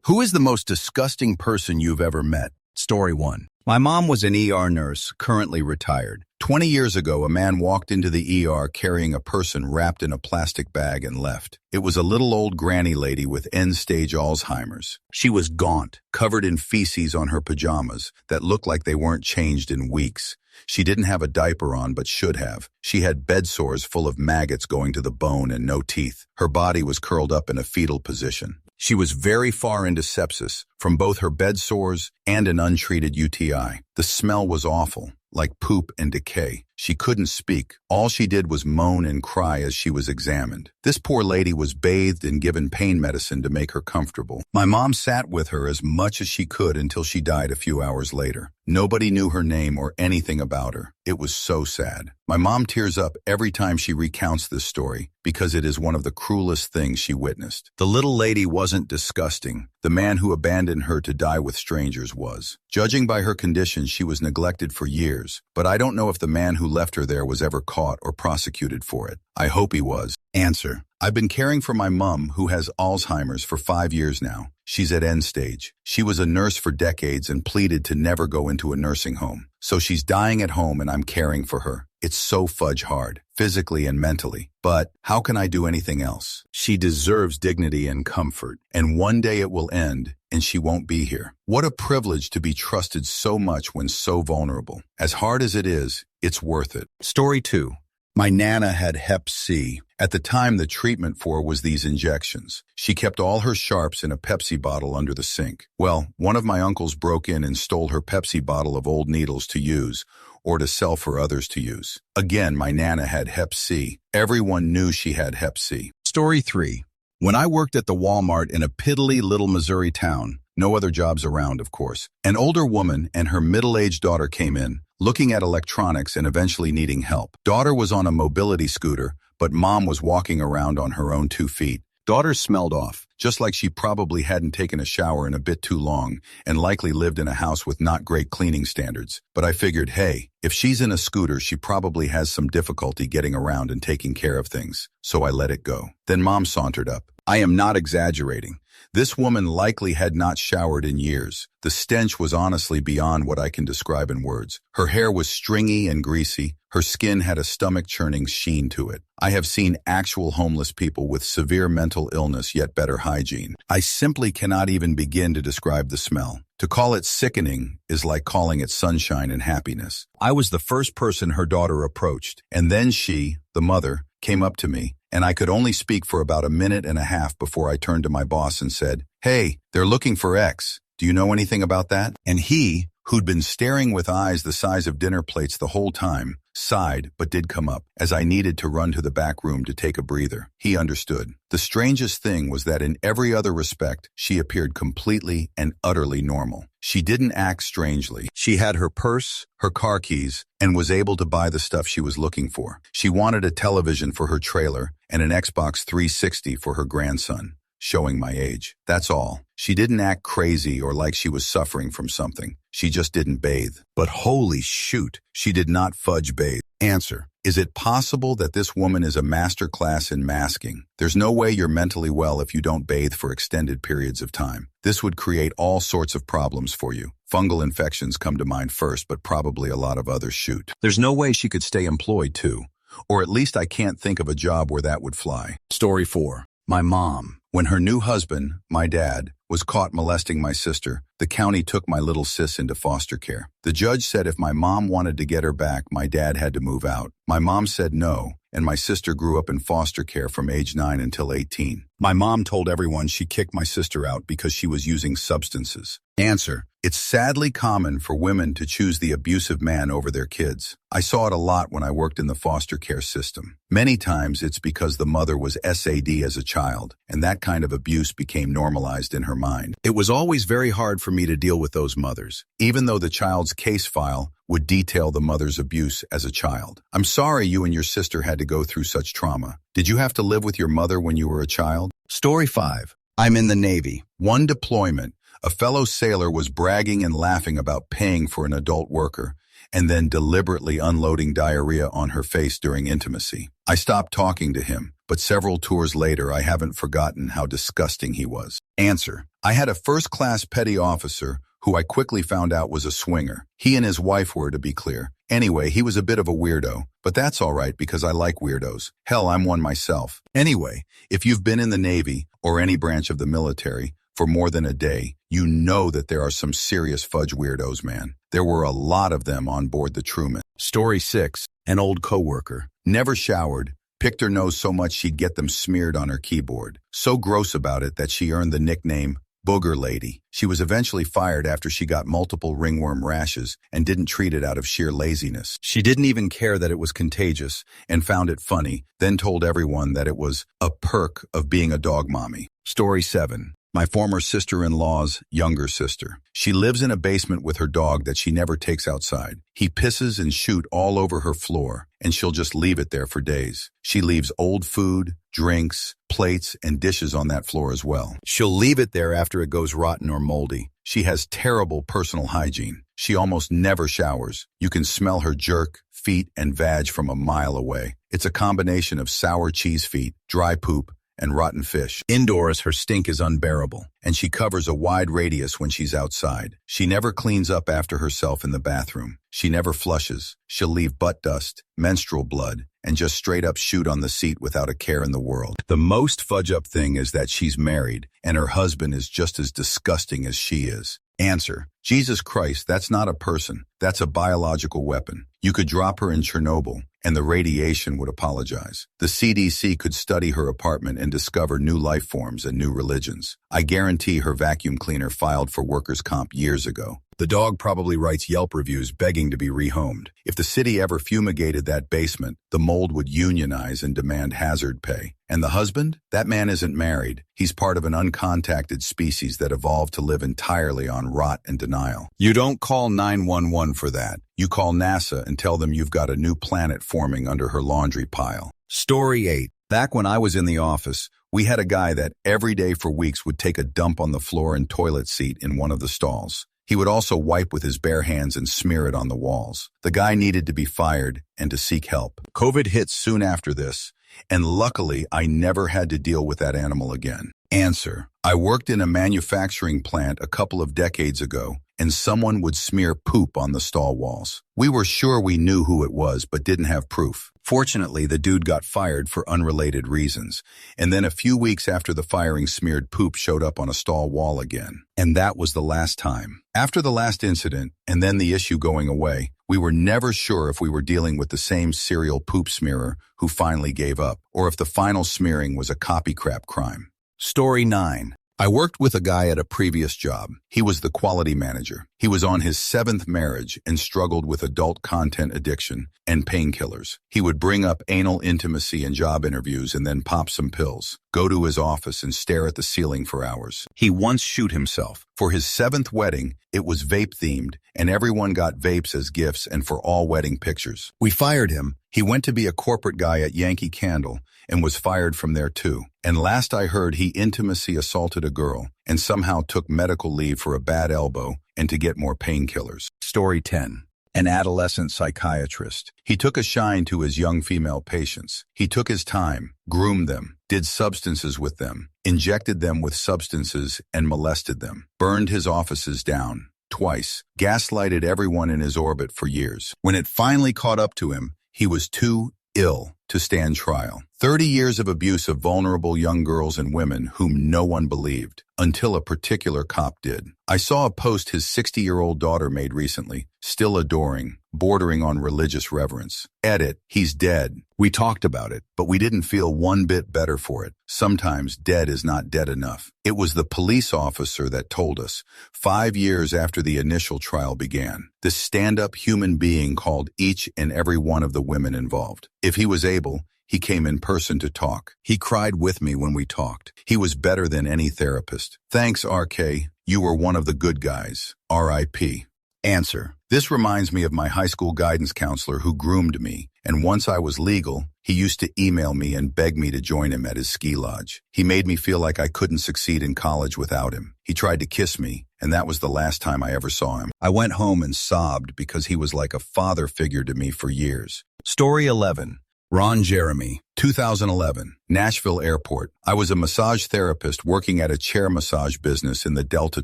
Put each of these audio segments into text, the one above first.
Who is the most disgusting person you've ever met? Story 1. My mom was an ER nurse, currently retired. 20 years ago, a man walked into the ER carrying a person wrapped in a plastic bag and left. It was a little old granny lady with end-stage Alzheimer's. She was gaunt, covered in feces on her pajamas that looked like they weren't changed in weeks. She didn't have a diaper on, but should have. She had bed sores full of maggots going to the bone and no teeth. Her body was curled up in a fetal position. She was very far into sepsis from both her bed sores and an untreated UTI. The smell was awful, like poop and decay. She couldn't speak. All she did was moan and cry as she was examined. This poor lady was bathed and given pain medicine to make her comfortable. My mom sat with her as much as she could until she died a few hours later. Nobody knew her name or anything about her. It was so sad. My mom tears up every time she recounts this story because it is one of the cruelest things she witnessed. The little lady wasn't disgusting. The man who abandoned her to die with strangers was. Judging by her condition, she was neglected for years, but I don't know if the man who left her there was ever caught or prosecuted for it. I hope he was. Answer. I've been caring for my mom, who has Alzheimer's, for 5 years now. She's at end stage. She was a nurse for decades and pleaded to never go into a nursing home. So she's dying at home and I'm caring for her. It's so fudge hard, physically and mentally. But how can I do anything else? She deserves dignity and comfort. And one day it will end and she won't be here. What a privilege to be trusted so much when so vulnerable. As hard as it is, it's worth it. Story 2. My Nana had Hep C. At the time, the treatment for was these injections. She kept all her sharps in a Pepsi bottle under the sink. Well, one of my uncles broke in and stole her Pepsi bottle of old needles to use, or to sell for others to use. Again, my Nana had Hep C. Everyone knew she had Hep C. Story 3. When I worked at the Walmart in a piddly little Missouri town, no other jobs around, of course, an older woman and her middle-aged daughter came in, looking at electronics and eventually needing help. Daughter was on a mobility scooter, but mom was walking around on her own 2 feet. Daughter smelled off, just like she probably hadn't taken a shower in a bit too long and likely lived in a house with not great cleaning standards. But I figured, hey, if she's in a scooter, she probably has some difficulty getting around and taking care of things. So I let it go. Then mom sauntered up. I am not exaggerating. This woman likely had not showered in years. The stench was honestly beyond what I can describe in words. Her hair was stringy and greasy. Her skin had a stomach-churning sheen to it. I have seen actual homeless people with severe mental illness yet better hygiene. I simply cannot even begin to describe the smell. To call it sickening is like calling it sunshine and happiness. I was the first person her daughter approached, and then she, the mother, came up to me, and I could only speak for about a minute and a half before I turned to my boss and said, "Hey, they're looking for X. Do you know anything about that?" And he, who'd been staring with eyes the size of dinner plates the whole time, sighed but did come up, as I needed to run to the back room to take a breather. He understood. The strangest thing was that in every other respect, she appeared completely and utterly normal. She didn't act strangely. She had her purse, her car keys, and was able to buy the stuff she was looking for. She wanted a television for her trailer and an Xbox 360 for her grandson. Showing my age. That's all. She didn't act crazy or like she was suffering from something. She just didn't bathe. But holy shoot, she did not fudge bathe. Answer. Is it possible that this woman is a master class in masking? There's no way you're mentally well if you don't bathe for extended periods of time. This would create all sorts of problems for you. Fungal infections come to mind first, but probably a lot of others shoot. There's no way she could stay employed too. Or at least I can't think of a job where that would fly. Story 4. My mom. When her new husband, my dad, was caught molesting my sister, the county took my little sis into foster care. The judge said if my mom wanted to get her back, my dad had to move out. My mom said no, and my sister grew up in foster care from age 9 until 18. My mom told everyone she kicked my sister out because she was using substances. Answer. It's sadly common for women to choose the abusive man over their kids. I saw it a lot when I worked in the foster care system. Many times it's because the mother was SAD as a child, and that kind of abuse became normalized in her mind. It was always very hard for me to deal with those mothers, even though the child's case file would detail the mother's abuse as a child. I'm sorry you and your sister had to go through such trauma. Did you have to live with your mother when you were a child? Story 5. I'm in the Navy. One deployment. A fellow sailor was bragging and laughing about paying for an adult worker, and then deliberately unloading diarrhea on her face during intimacy. I stopped talking to him, but several tours later I haven't forgotten how disgusting he was. Answer: I had a first-class petty officer who I quickly found out was a swinger. He and his wife were, to be clear. Anyway, he was a bit of a weirdo, but that's all right because I like weirdos. Hell, I'm one myself. Anyway, if you've been in the Navy or any branch of the military for more than a day, you know that there are some serious fudge weirdos, man. There were a lot of them on board the Truman. Story 6. An old coworker. Never showered. Picked her nose so much she'd get them smeared on her keyboard. So gross about it that she earned the nickname Booger Lady. She was eventually fired after she got multiple ringworm rashes and didn't treat it out of sheer laziness. She didn't even care that it was contagious and found it funny, then told everyone that it was a perk of being a dog mommy. Story 7. My former sister-in-law's younger sister. She lives in a basement with her dog that she never takes outside. He pisses and shoots all over her floor, and she'll just leave it there for days. She leaves old food, drinks, plates, and dishes on that floor as well. She'll leave it there after it goes rotten or moldy. She has terrible personal hygiene. She almost never showers. You can smell her jerk, feet, and vag from a mile away. It's a combination of sour cheese feet, dry poop, and rotten fish. Indoors, her stink is unbearable, and she covers a wide radius when she's outside. She never cleans up after herself in the bathroom. She never flushes. She'll leave butt dust, menstrual blood, and just straight up shoot on the seat without a care in the world. The most fudge up thing is that she's married, and her husband is just as disgusting as she is. Answer: Jesus Christ, that's not a person. That's a biological weapon. You could drop her in Chernobyl, and the radiation would apologize. The CDC could study her apartment and discover new life forms and new religions. I guarantee her vacuum cleaner filed for workers' comp years ago. The dog probably writes Yelp reviews begging to be rehomed. If the city ever fumigated that basement, the mold would unionize and demand hazard pay. And the husband? That man isn't married. He's part of an uncontacted species that evolved to live entirely on rot and denial. You don't call 911 for that. You call NASA and tell them you've got a new planet forming under her laundry pile. Story 8. Back when I was in the office, we had a guy that every day for weeks would take a dump on the floor and toilet seat in one of the stalls. He would also wipe with his bare hands and smear it on the walls. The guy needed to be fired and to seek help. COVID hit soon after this, and luckily I never had to deal with that animal again. Answer: I worked in a manufacturing plant a couple of decades ago, and someone would smear poop on the stall walls. We were sure we knew who it was, but didn't have proof. Fortunately, the dude got fired for unrelated reasons, and then a few weeks after the firing, smeared poop showed up on a stall wall again. And that was the last time. After the last incident, and then the issue going away, we were never sure if we were dealing with the same serial poop smearer who finally gave up, or if the final smearing was a copycat crime. Story 9. I worked with a guy at a previous job. He was the quality manager. He was on his 7th marriage and struggled with adult content addiction and painkillers. He would bring up anal intimacy in job interviews and then pop some pills, go to his office and stare at the ceiling for hours. He once shoot himself. For his 7th wedding, it was vape-themed, and everyone got vapes as gifts and for all wedding pictures. We fired him. He went to be a corporate guy at Yankee Candle and was fired from there too. And last I heard, he intimacy assaulted a girl and somehow took medical leave for a bad elbow and to get more painkillers. Story 10. An adolescent psychiatrist. He took a shine to his young female patients. He took his time, groomed them, did substances with them, injected them with substances and molested them, burned his offices down twice, gaslighted everyone in his orbit for years. When it finally caught up to him, he was too ill to stand trial. 30 years of abuse of vulnerable young girls and women whom no one believed, until a particular cop did. I saw a post his 60-year-old daughter made recently, still adoring, bordering on religious reverence. Edit: he's dead. We talked about it, but we didn't feel one bit better for it. Sometimes dead is not dead enough. It was the police officer that told us, 5 years after the initial trial began. This stand-up human being called each and every one of the women involved. If he was able, he came in person to talk. He cried with me when we talked. He was better than any therapist. Thanks, RK. You were one of the good guys. R.I.P. Answer: this reminds me of my high school guidance counselor who groomed me, and once I was legal, he used to email me and beg me to join him at his ski lodge. He made me feel like I couldn't succeed in college without him. He tried to kiss me, and that was the last time I ever saw him. I went home and sobbed because he was like a father figure to me for years. Story 11. Ron Jeremy, 2011, Nashville Airport. I was a massage therapist working at a chair massage business in the Delta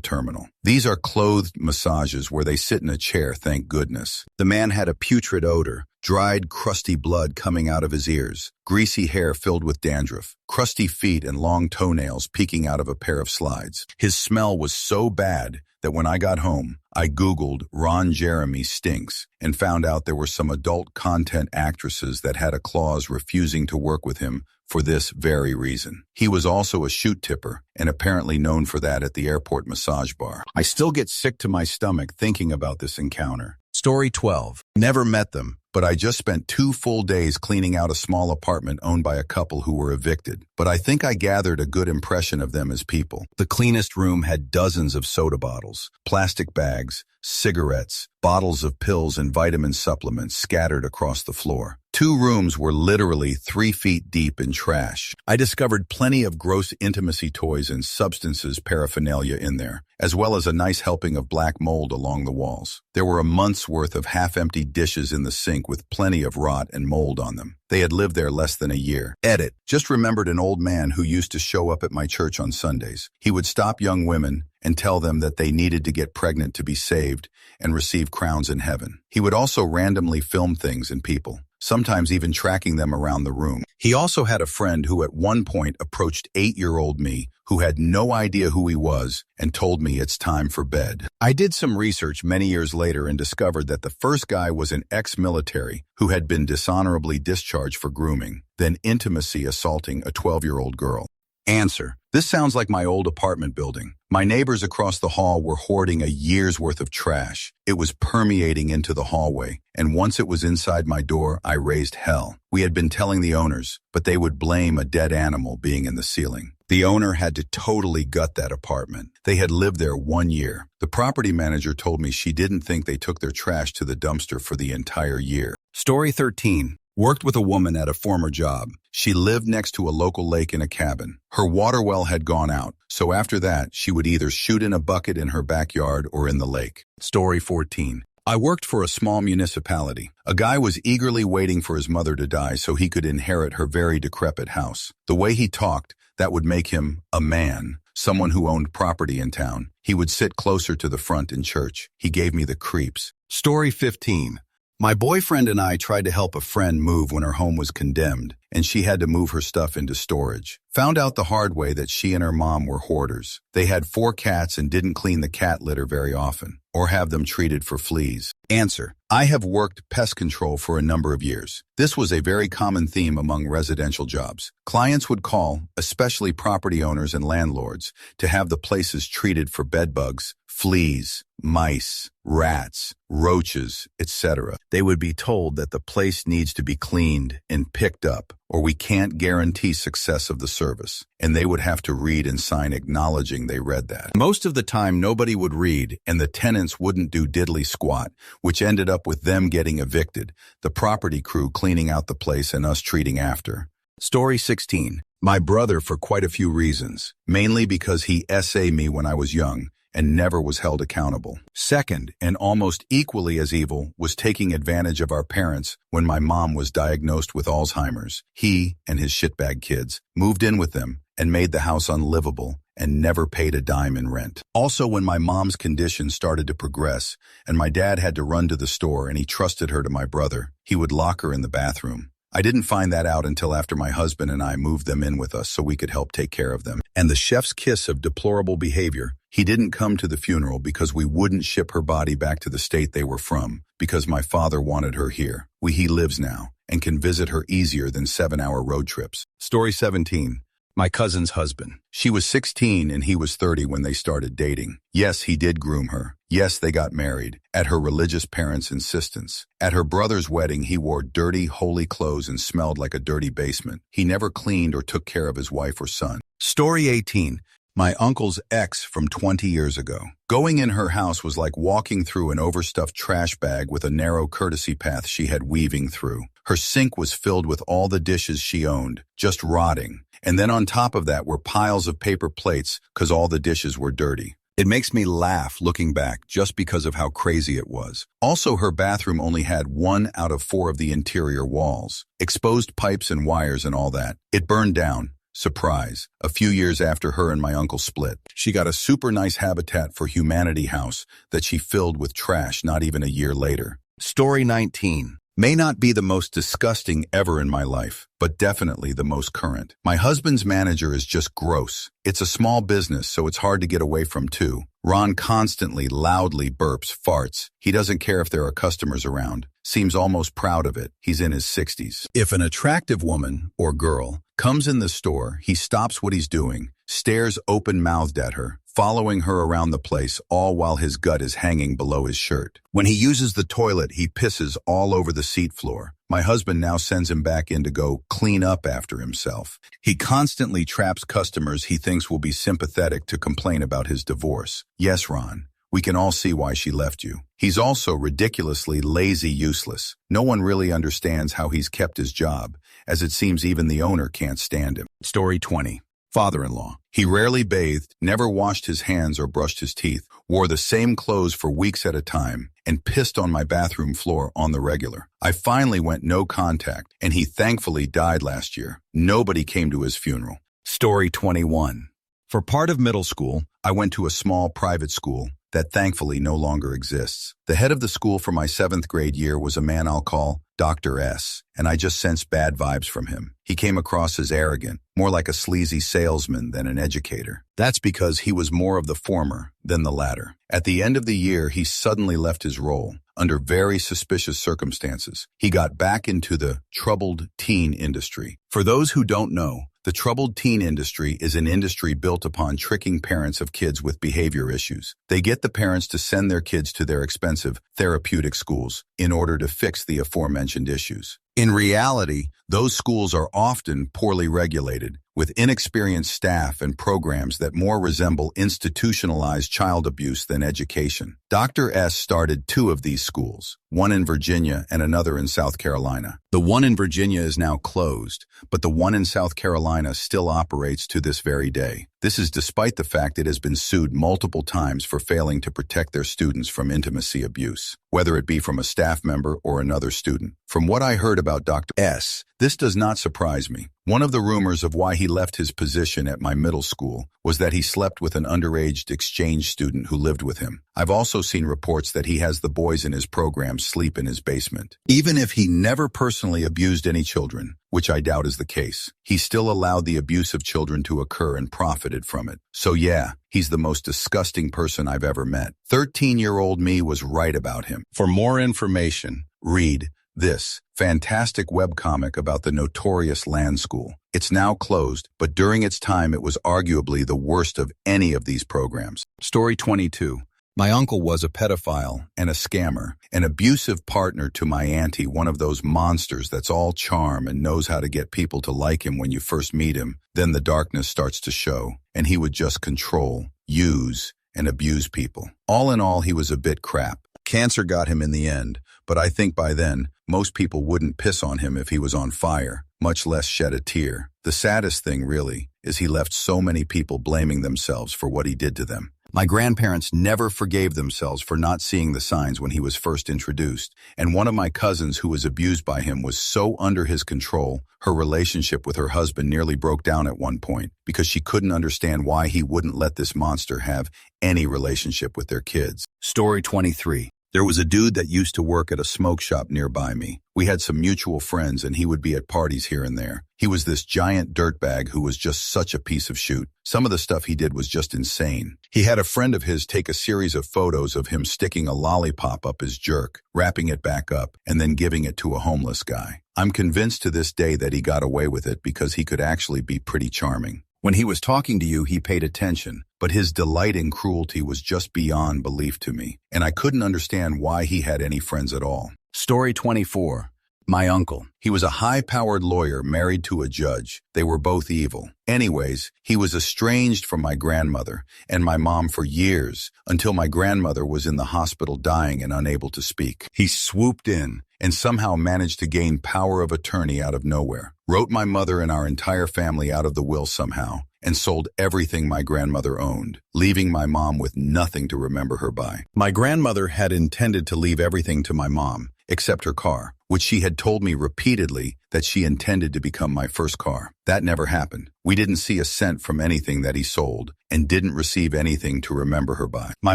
terminal. These are clothed massages where they sit in a chair, thank goodness. The man had a putrid odor, dried, crusty blood coming out of his ears, greasy hair filled with dandruff, crusty feet and long toenails peeking out of a pair of slides. His smell was so bad that when I got home, I Googled Ron Jeremy stinks and found out there were some adult content actresses that had a clause refusing to work with him for this very reason. He was also a shoot tipper and apparently known for that at the airport massage bar. I still get sick to my stomach thinking about this encounter. Story 12. Never met them, but I just spent 2 full days cleaning out a small apartment owned by a couple who were evicted. But I think I gathered a good impression of them as people. The cleanest room had dozens of soda bottles, plastic bags, cigarettes, bottles of pills and vitamin supplements scattered across the floor. 2 rooms were literally 3 feet deep in trash. I discovered plenty of gross intimacy toys and substances paraphernalia in there, as well as a nice helping of black mold along the walls. There were a month's worth of half-empty dishes in the sink with plenty of rot and mold on them. They had lived there less than a year. Edit. Just remembered an old man who used to show up at my church on Sundays. He would stop young women and tell them that they needed to get pregnant to be saved and receive crowns in heaven. He would also randomly film things and people, sometimes even tracking them around the room. He also had a friend who at one point approached 8-year-old me who had no idea who he was and told me it's time for bed. I did some research many years later and discovered that the first guy was an ex-military who had been dishonorably discharged for grooming, then intimacy assaulting a 12-year-old girl. Answer. This sounds like my old apartment building. My neighbors across the hall were hoarding a year's worth of trash. It was permeating into the hallway, and once it was inside my door, I raised hell. We had been telling the owners, but they would blame a dead animal being in the ceiling. The owner had to totally gut that apartment. They had lived there 1 year. The property manager told me she didn't think they took their trash to the dumpster for the entire year. Story 13. Worked with a woman at a former job. She lived next to a local lake in a cabin. Her water well had gone out, so after that, she would either shoot in a bucket in her backyard or in the lake. Story 14. I worked for a small municipality. A guy was eagerly waiting for his mother to die so he could inherit her very decrepit house. The way he talked, that would make him a man, someone who owned property in town. He would sit closer to the front in church. He gave me the creeps. Story 15. My boyfriend and I tried to help a friend move when her home was condemned, and she had to move her stuff into storage. Found out the hard way that she and her mom were hoarders. They had 4 cats and didn't clean the cat litter very often, or have them treated for fleas. Answer. I have worked pest control for a number of years. This was a very common theme among residential jobs. Clients would call, especially property owners and landlords, to have the places treated for bed bugs, fleas, mice, rats, roaches, etc. They would be told that the place needs to be cleaned and picked up, or we can't guarantee success of the service, and they would have to read and sign acknowledging they read that. Most of the time, nobody would read, and the tenants wouldn't do diddly squat, which ended up with them getting evicted, the property crew cleaning out the place and us treating after. Story 16. My brother for quite a few reasons, mainly because he SA me when I was young, and never was held accountable. Second, and almost equally as evil, was taking advantage of our parents when my mom was diagnosed with Alzheimer's. He and his shitbag kids moved in with them and made the house unlivable and never paid a dime in rent. Also, when my mom's condition started to progress and my dad had to run to the store and he trusted her to my brother, he would lock her in the bathroom. I didn't find that out until after my husband and I moved them in with us so we could help take care of them. And the chef's kiss of deplorable behavior. He didn't come to the funeral because we wouldn't ship her body back to the state they were from, because my father wanted her here. He lives now and can visit her easier than 7-hour road trips. Story 17. My cousin's husband. She was 16 and he was 30 when they started dating. Yes, he did groom her. Yes, they got married, at her religious parents' insistence. At her brother's wedding, he wore dirty, holy clothes and smelled like a dirty basement. He never cleaned or took care of his wife or son. Story 18. My uncle's ex from 20 years ago. Going in her house was like walking through an overstuffed trash bag with a narrow courtesy path she had weaving through. Her sink was filled with all the dishes she owned, just rotting. And then on top of that were piles of paper plates because all the dishes were dirty. It makes me laugh looking back just because of how crazy it was. Also, her bathroom only had 1 out of 4 of the interior walls. Exposed pipes and wires and all that. It burned down. Surprise. A few years after her and my uncle split, she got a super nice Habitat for Humanity house that she filled with trash not even a year later. Story 19. May not be the most disgusting ever in my life, but definitely the most current. My husband's manager is just gross. It's a small business, so it's hard to get away from too. Ron constantly, loudly burps, farts. He doesn't care if there are customers around. Seems almost proud of it. He's in his 60s. If an attractive woman, or girl, comes in the store, he stops what he's doing, stares open-mouthed at her, following her around the place, all while his gut is hanging below his shirt. When he uses the toilet, he pisses all over the seat floor. My husband now sends him back in to go clean up after himself. He constantly traps customers he thinks will be sympathetic to complain about his divorce. Yes, Ron, we can all see why she left you. He's also ridiculously lazy, useless. No one really understands how he's kept his job, as it seems even the owner can't stand him. Story 20. Father-in-law. He rarely bathed, never washed his hands or brushed his teeth, wore the same clothes for weeks at a time, and pissed on my bathroom floor on the regular. I finally went no contact, and he thankfully died last year. Nobody came to his funeral. Story 21. For part of middle school, I went to a small private school that thankfully no longer exists. The head of the school for my 7th grade year was a man I'll call Dr. S, and I just sensed bad vibes from him. He came across as arrogant, more like a sleazy salesman than an educator. That's because he was more of the former than the latter. At the end of the year, he suddenly left his role under very suspicious circumstances. He got back into the troubled teen industry. For those who don't know, the troubled teen industry is an industry built upon tricking parents of kids with behavior issues. They get the parents to send their kids to their expensive therapeutic schools in order to fix the aforementioned issues. In reality, those schools are often poorly regulated, with inexperienced staff and programs that more resemble institutionalized child abuse than education. Dr. S started 2 of these schools, one in Virginia and another in South Carolina. The one in Virginia is now closed, but the one in South Carolina still operates to this very day. This is despite the fact it has been sued multiple times for failing to protect their students from intimacy abuse, whether it be from a staff member or another student. From what I heard about Dr. S, this does not surprise me. One of the rumors of why he left his position at my middle school was that he slept with an underage exchange student who lived with him. I've also seen reports that he has the boys in his program sleep in his basement. Even if he never personally abused any children, which I doubt is the case, he still allowed the abuse of children to occur and profited from it. So yeah, he's the most disgusting person I've ever met. 13-year-old me was right about him. For more information, read this fantastic webcomic about the notorious Land School. It's now closed, but during its time it was arguably the worst of any of these programs. Story 22. My uncle was a pedophile and a scammer, an abusive partner to my auntie, one of those monsters that's all charm and knows how to get people to like him when you first meet him. Then the darkness starts to show, and he would just control, use, and abuse people. All in all, he was a bit crap. Cancer got him in the end, but I think by then, most people wouldn't piss on him if he was on fire, much less shed a tear. The saddest thing, really, is he left so many people blaming themselves for what he did to them. My grandparents never forgave themselves for not seeing the signs when he was first introduced, and one of my cousins who was abused by him was so under his control, her relationship with her husband nearly broke down at one point because she couldn't understand why he wouldn't let this monster have any relationship with their kids. Story 23. There was a dude that used to work at a smoke shop nearby me. We had some mutual friends and he would be at parties here and there. He was this giant dirtbag who was just such a piece of shoot. Some of the stuff he did was just insane. He had a friend of his take a series of photos of him sticking a lollipop up his jerk, wrapping it back up, and then giving it to a homeless guy. I'm convinced to this day that he got away with it because he could actually be pretty charming. When he was talking to you, he paid attention, but his delight in cruelty was just beyond belief to me, and I couldn't understand why he had any friends at all. Story 24. My uncle. He was a high-powered lawyer married to a judge. They were both evil. Anyways, he was estranged from my grandmother and my mom for years, until my grandmother was in the hospital dying and unable to speak. He swooped in and somehow managed to gain power of attorney out of nowhere. Wrote my mother and our entire family out of the will somehow, and sold everything my grandmother owned, leaving my mom with nothing to remember her by. My grandmother had intended to leave everything to my mom, except her car, which she had told me repeatedly that she intended to become my first car. That never happened. We didn't see a cent from anything that he sold, and didn't receive anything to remember her by. My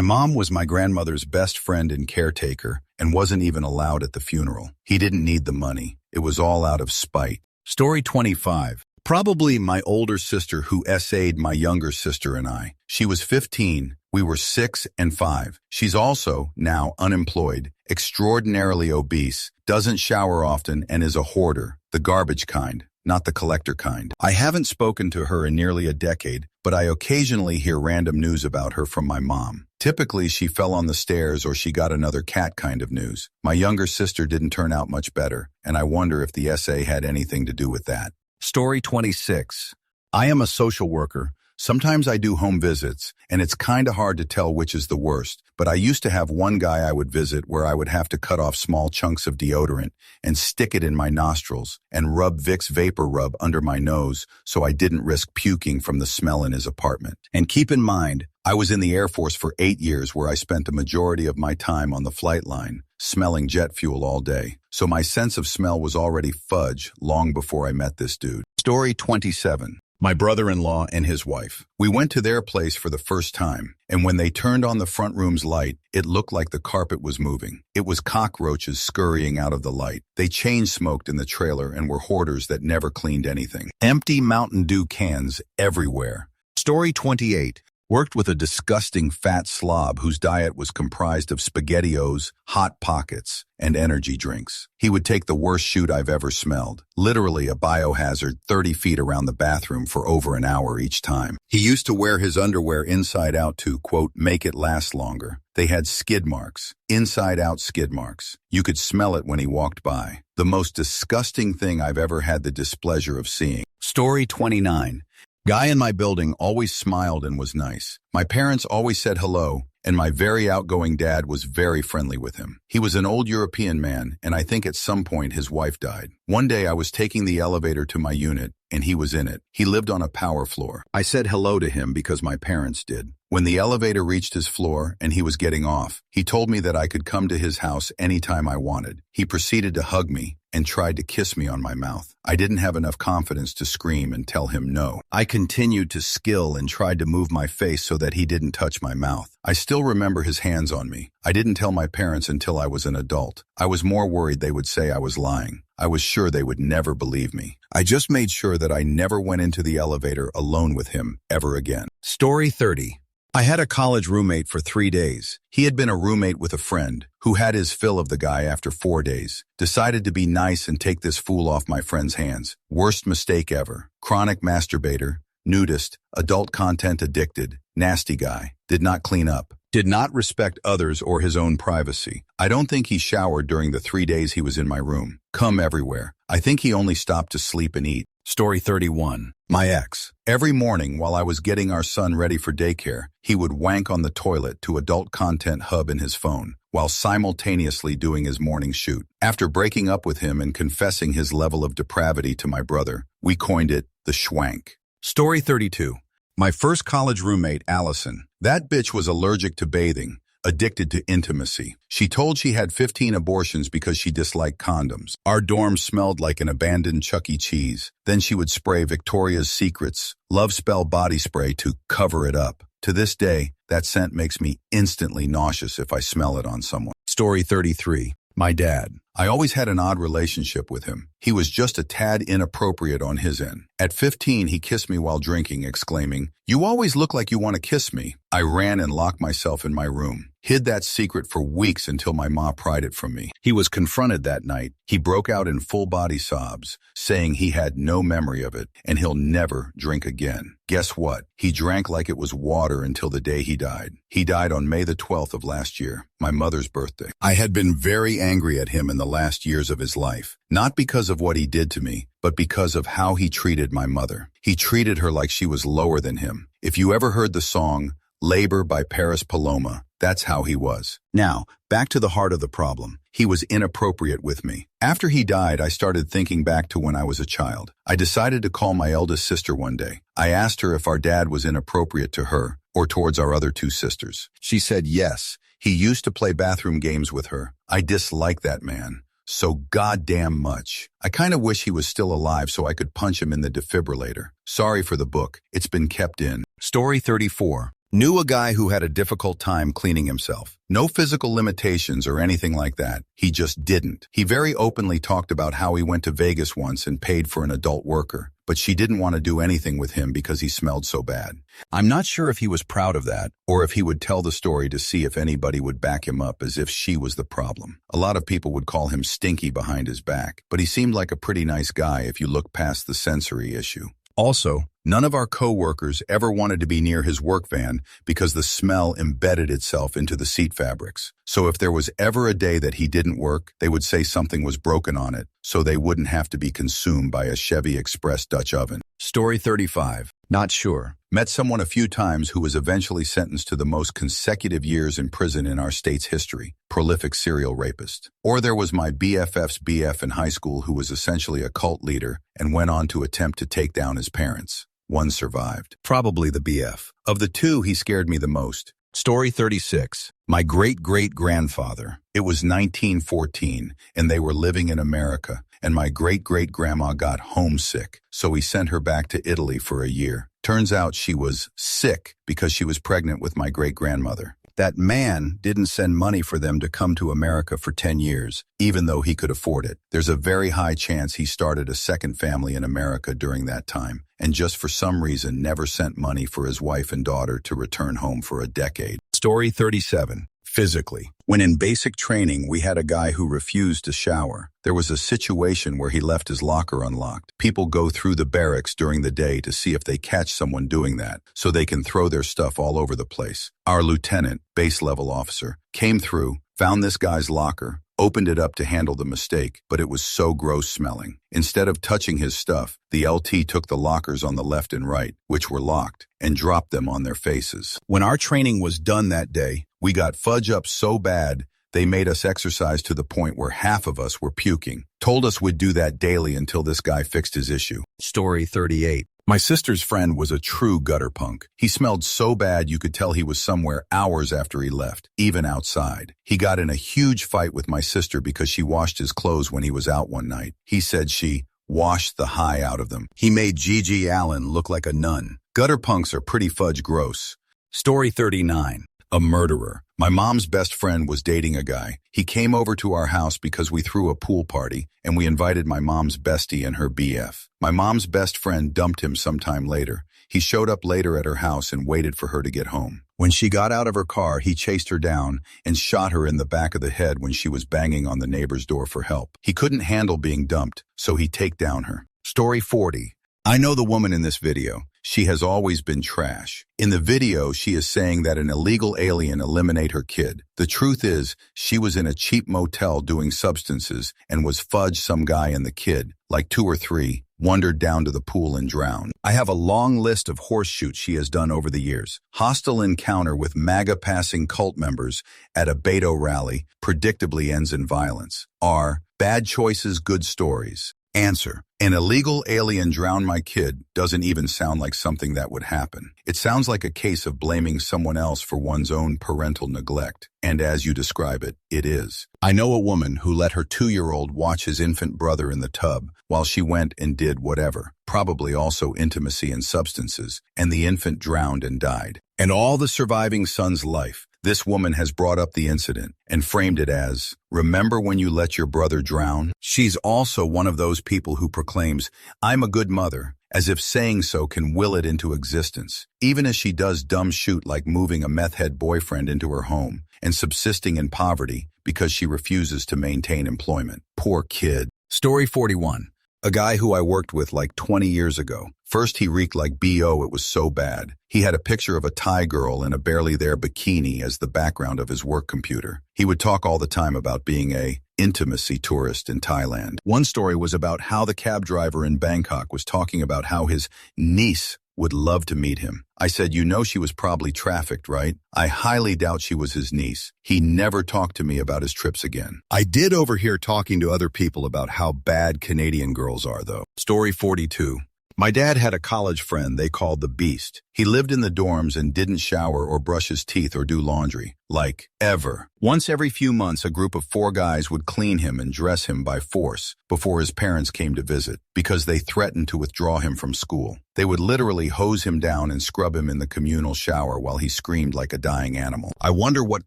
mom was my grandmother's best friend and caretaker, and wasn't even allowed at the funeral. He didn't need the money. It was all out of spite. Story 25. Probably my older sister who essayed my younger sister and I. She was 15. We were 6 and 5. She's also, now unemployed, extraordinarily obese, doesn't shower often, and is a hoarder, the garbage kind, not the collector kind. I haven't spoken to her in nearly a decade, but I occasionally hear random news about her from my mom. Typically, she fell on the stairs or she got another cat kind of news. My younger sister didn't turn out much better, and I wonder if the essay had anything to do with that. Story 26. I am a social worker. Sometimes I do home visits, and it's kinda hard to tell which is the worst, but I used to have one guy I would visit where I would have to cut off small chunks of deodorant and stick it in my nostrils and rub Vicks Vapor Rub under my nose so I didn't risk puking from the smell in his apartment. And keep in mind, I was in the Air Force for 8 years where I spent the majority of my time on the flight line, smelling jet fuel all day. So my sense of smell was already fudge long before I met this dude. Story 27. My brother-in-law and his wife. We went to their place for the first time, and when they turned on the front room's light, it looked like the carpet was moving. It was cockroaches scurrying out of the light. They chain-smoked in the trailer and were hoarders that never cleaned anything. Empty Mountain Dew cans everywhere. Story 28. Worked with a disgusting fat slob whose diet was comprised of SpaghettiOs, Hot Pockets, and energy drinks. He would take the worst shoot I've ever smelled, literally a biohazard 30 feet around the bathroom for over an hour each time. He used to wear his underwear inside out to, quote, make it last longer. They had skid marks, inside out skid marks. You could smell it when he walked by. The most disgusting thing I've ever had the displeasure of seeing. Story 29. Guy in my building always smiled and was nice. My parents always said hello, and my very outgoing dad was very friendly with him. He was an old European man, and I think at some point his wife died. One day I was taking the elevator to my unit, and he was in it. He lived on a power floor. I said hello to him because my parents did. When the elevator reached his floor and he was getting off, he told me that I could come to his house anytime I wanted. He proceeded to hug me and tried to kiss me on my mouth. I didn't have enough confidence to scream and tell him no. I continued to skill and tried to move my face so that he didn't touch my mouth. I still remember his hands on me. I didn't tell my parents until I was an adult. I was more worried they would say I was lying. I was sure they would never believe me. I just made sure that I never went into the elevator alone with him ever again. Story 30. I had a college roommate for 3 days. He had been a roommate with a friend who had his fill of the guy after 4 days. Decided to be nice and take this fool off my friend's hands. Worst mistake ever. Chronic masturbator, nudist, adult content addicted, nasty guy. Did not clean up. Did not respect others or his own privacy. I don't think he showered during the 3 days he was in my room. Cum everywhere. I think he only stopped to sleep and eat. Story 31. My ex. Every morning while I was getting our son ready for daycare, he would wank on the toilet to adult content hub in his phone, while simultaneously doing his morning shoot. After breaking up with him and confessing his level of depravity to my brother, we coined it the schwank. Story 32. My first college roommate, Allison. That bitch was allergic to bathing, addicted to intimacy. She told she had 15 abortions because she disliked condoms. Our dorm smelled like an abandoned Chuck E. Cheese. Then she would spray Victoria's Secret's Love Spell body spray to cover it up. To this day, that scent makes me instantly nauseous if I smell it on someone. Story 33. My dad. I always had an odd relationship with him. He was just a tad inappropriate on his end. At 15, he kissed me while drinking, exclaiming, "You always look like you want to kiss me." I ran and locked myself in my room. Hid that secret for weeks until my ma pried it from me. He was confronted that night. He broke out in full-body sobs, saying he had no memory of it and he'll never drink again. Guess what? He drank like it was water until the day he died. He died on May the 12th of last year, my mother's birthday. I had been very angry at him in the last years of his life, not because of what he did to me, but because of how he treated my mother. He treated her like she was lower than him. If you ever heard the song, Labor by Paris Paloma. That's how he was. Now, back to the heart of the problem. He was inappropriate with me. After he died, I started thinking back to when I was a child. I decided to call my eldest sister one day. I asked her if our dad was inappropriate to her or towards our other two sisters. She said yes. He used to play bathroom games with her. I dislike that man so goddamn much. I kind of wish he was still alive so I could punch him in the defibrillator. Sorry for the book. It's been kept in. Story 34. Knew a guy who had a difficult time cleaning himself. No physical limitations or anything like that. He just didn't. He very openly talked about how he went to Vegas once and paid for an adult worker, but she didn't want to do anything with him because he smelled so bad. I'm not sure if he was proud of that or if he would tell the story to see if anybody would back him up as if she was the problem. A lot of people would call him stinky behind his back, but he seemed like a pretty nice guy if you look past the sensory issue. Also, none of our co-workers ever wanted to be near his work van because the smell embedded itself into the seat fabrics. So if there was ever a day that he didn't work, they would say something was broken on it, so they wouldn't have to be consumed by a Chevy Express Dutch oven. Story 35. Not sure. Met someone a few times who was eventually sentenced to the most consecutive years in prison in our state's history. Prolific serial rapist. Or there was my BFF's BF in high school who was essentially a cult leader and went on to attempt to take down his parents. One survived. Probably the BF. Of the two, he scared me the most. Story 36. My great-great-grandfather. It was 1914, and they were living in America, and my great-great-grandma got homesick, so he sent her back to Italy for a year. Turns out she was sick because she was pregnant with my great-grandmother. That man didn't send money for them to come to America for 10 years, even though he could afford it. There's a very high chance he started a second family in America during that time, and just for some reason never sent money for his wife and daughter to return home for a decade. Story 37. Physically. When in basic training, we had a guy who refused to shower. There was a situation where he left his locker unlocked. People go through the barracks during the day to see if they catch someone doing that, so they can throw their stuff all over the place. Our lieutenant, base level officer, came through, found this guy's locker, opened it up to handle the mistake, but it was so gross smelling. Instead of touching his stuff, the LT took the lockers on the left and right, which were locked, and dropped them on their faces. When our training was done that day, we got fudge up so bad, they made us exercise to the point where half of us were puking. Told us we'd do that daily until this guy fixed his issue. Story 38. My sister's friend was a true gutter punk. He smelled so bad you could tell he was somewhere hours after he left, even outside. He got in a huge fight with my sister because she washed his clothes when he was out one night. He said she washed the high out of them. He made Gigi Allen look like a nun. Gutter punks are pretty fudge gross. Story 39. A murderer. My mom's best friend was dating a guy. He came over to our house because we threw a pool party, and we invited my mom's bestie and her BF. My mom's best friend dumped him sometime later. He showed up later at her house and waited for her to get home. When she got out of her car, he chased her down and shot her in the back of the head when she was banging on the neighbor's door for help. He couldn't handle being dumped, so he take down her. Story 40. I know the woman in this video. She has always been trash. In the video, she is saying that an illegal alien eliminate her kid. The truth is, she was in a cheap motel doing substances and was fudged some guy and the kid, like 2 or 3, wandered down to the pool and drowned. I have a long list of horseshoots she has done over the years. Hostile encounter with MAGA-passing cult members at a Beto rally predictably ends in violence. R. Bad choices, good stories. Answer. An illegal alien drowned my kid doesn't even sound like something that would happen. It sounds like a case of blaming someone else for one's own parental neglect. And as you describe it, it is. I know a woman who let her 2-year-old watch his infant brother in the tub while she went and did whatever, probably also intimacy and substances, and the infant drowned and died. And all the surviving son's life, this woman has brought up the incident and framed it as, remember when you let your brother drown? She's also one of those people who proclaims, I'm a good mother, as if saying so can will it into existence, even as she does dumb shit like moving a meth head boyfriend into her home and subsisting in poverty because she refuses to maintain employment. Poor kid. Story 41. A guy who I worked with like 20 years ago. First he reeked like B.O. It was so bad. He had a picture of a Thai girl in a barely there bikini as the background of his work computer. He would talk all the time about being a intimacy tourist in Thailand. One story was about how the cab driver in Bangkok was talking about how his niece Would love to meet him. I said, you know she was probably trafficked, right? I highly doubt she was his niece. He never talked to me about his trips again. I did overhear talking to other people about how bad Canadian girls are, though. Story 42. My dad had a college friend they called the Beast. He lived in the dorms and didn't shower or brush his teeth or do laundry. Like, ever. Once every few months, a group of 4 guys would clean him and dress him by force before his parents came to visit, because they threatened to withdraw him from school. They would literally hose him down and scrub him in the communal shower while he screamed like a dying animal. I wonder what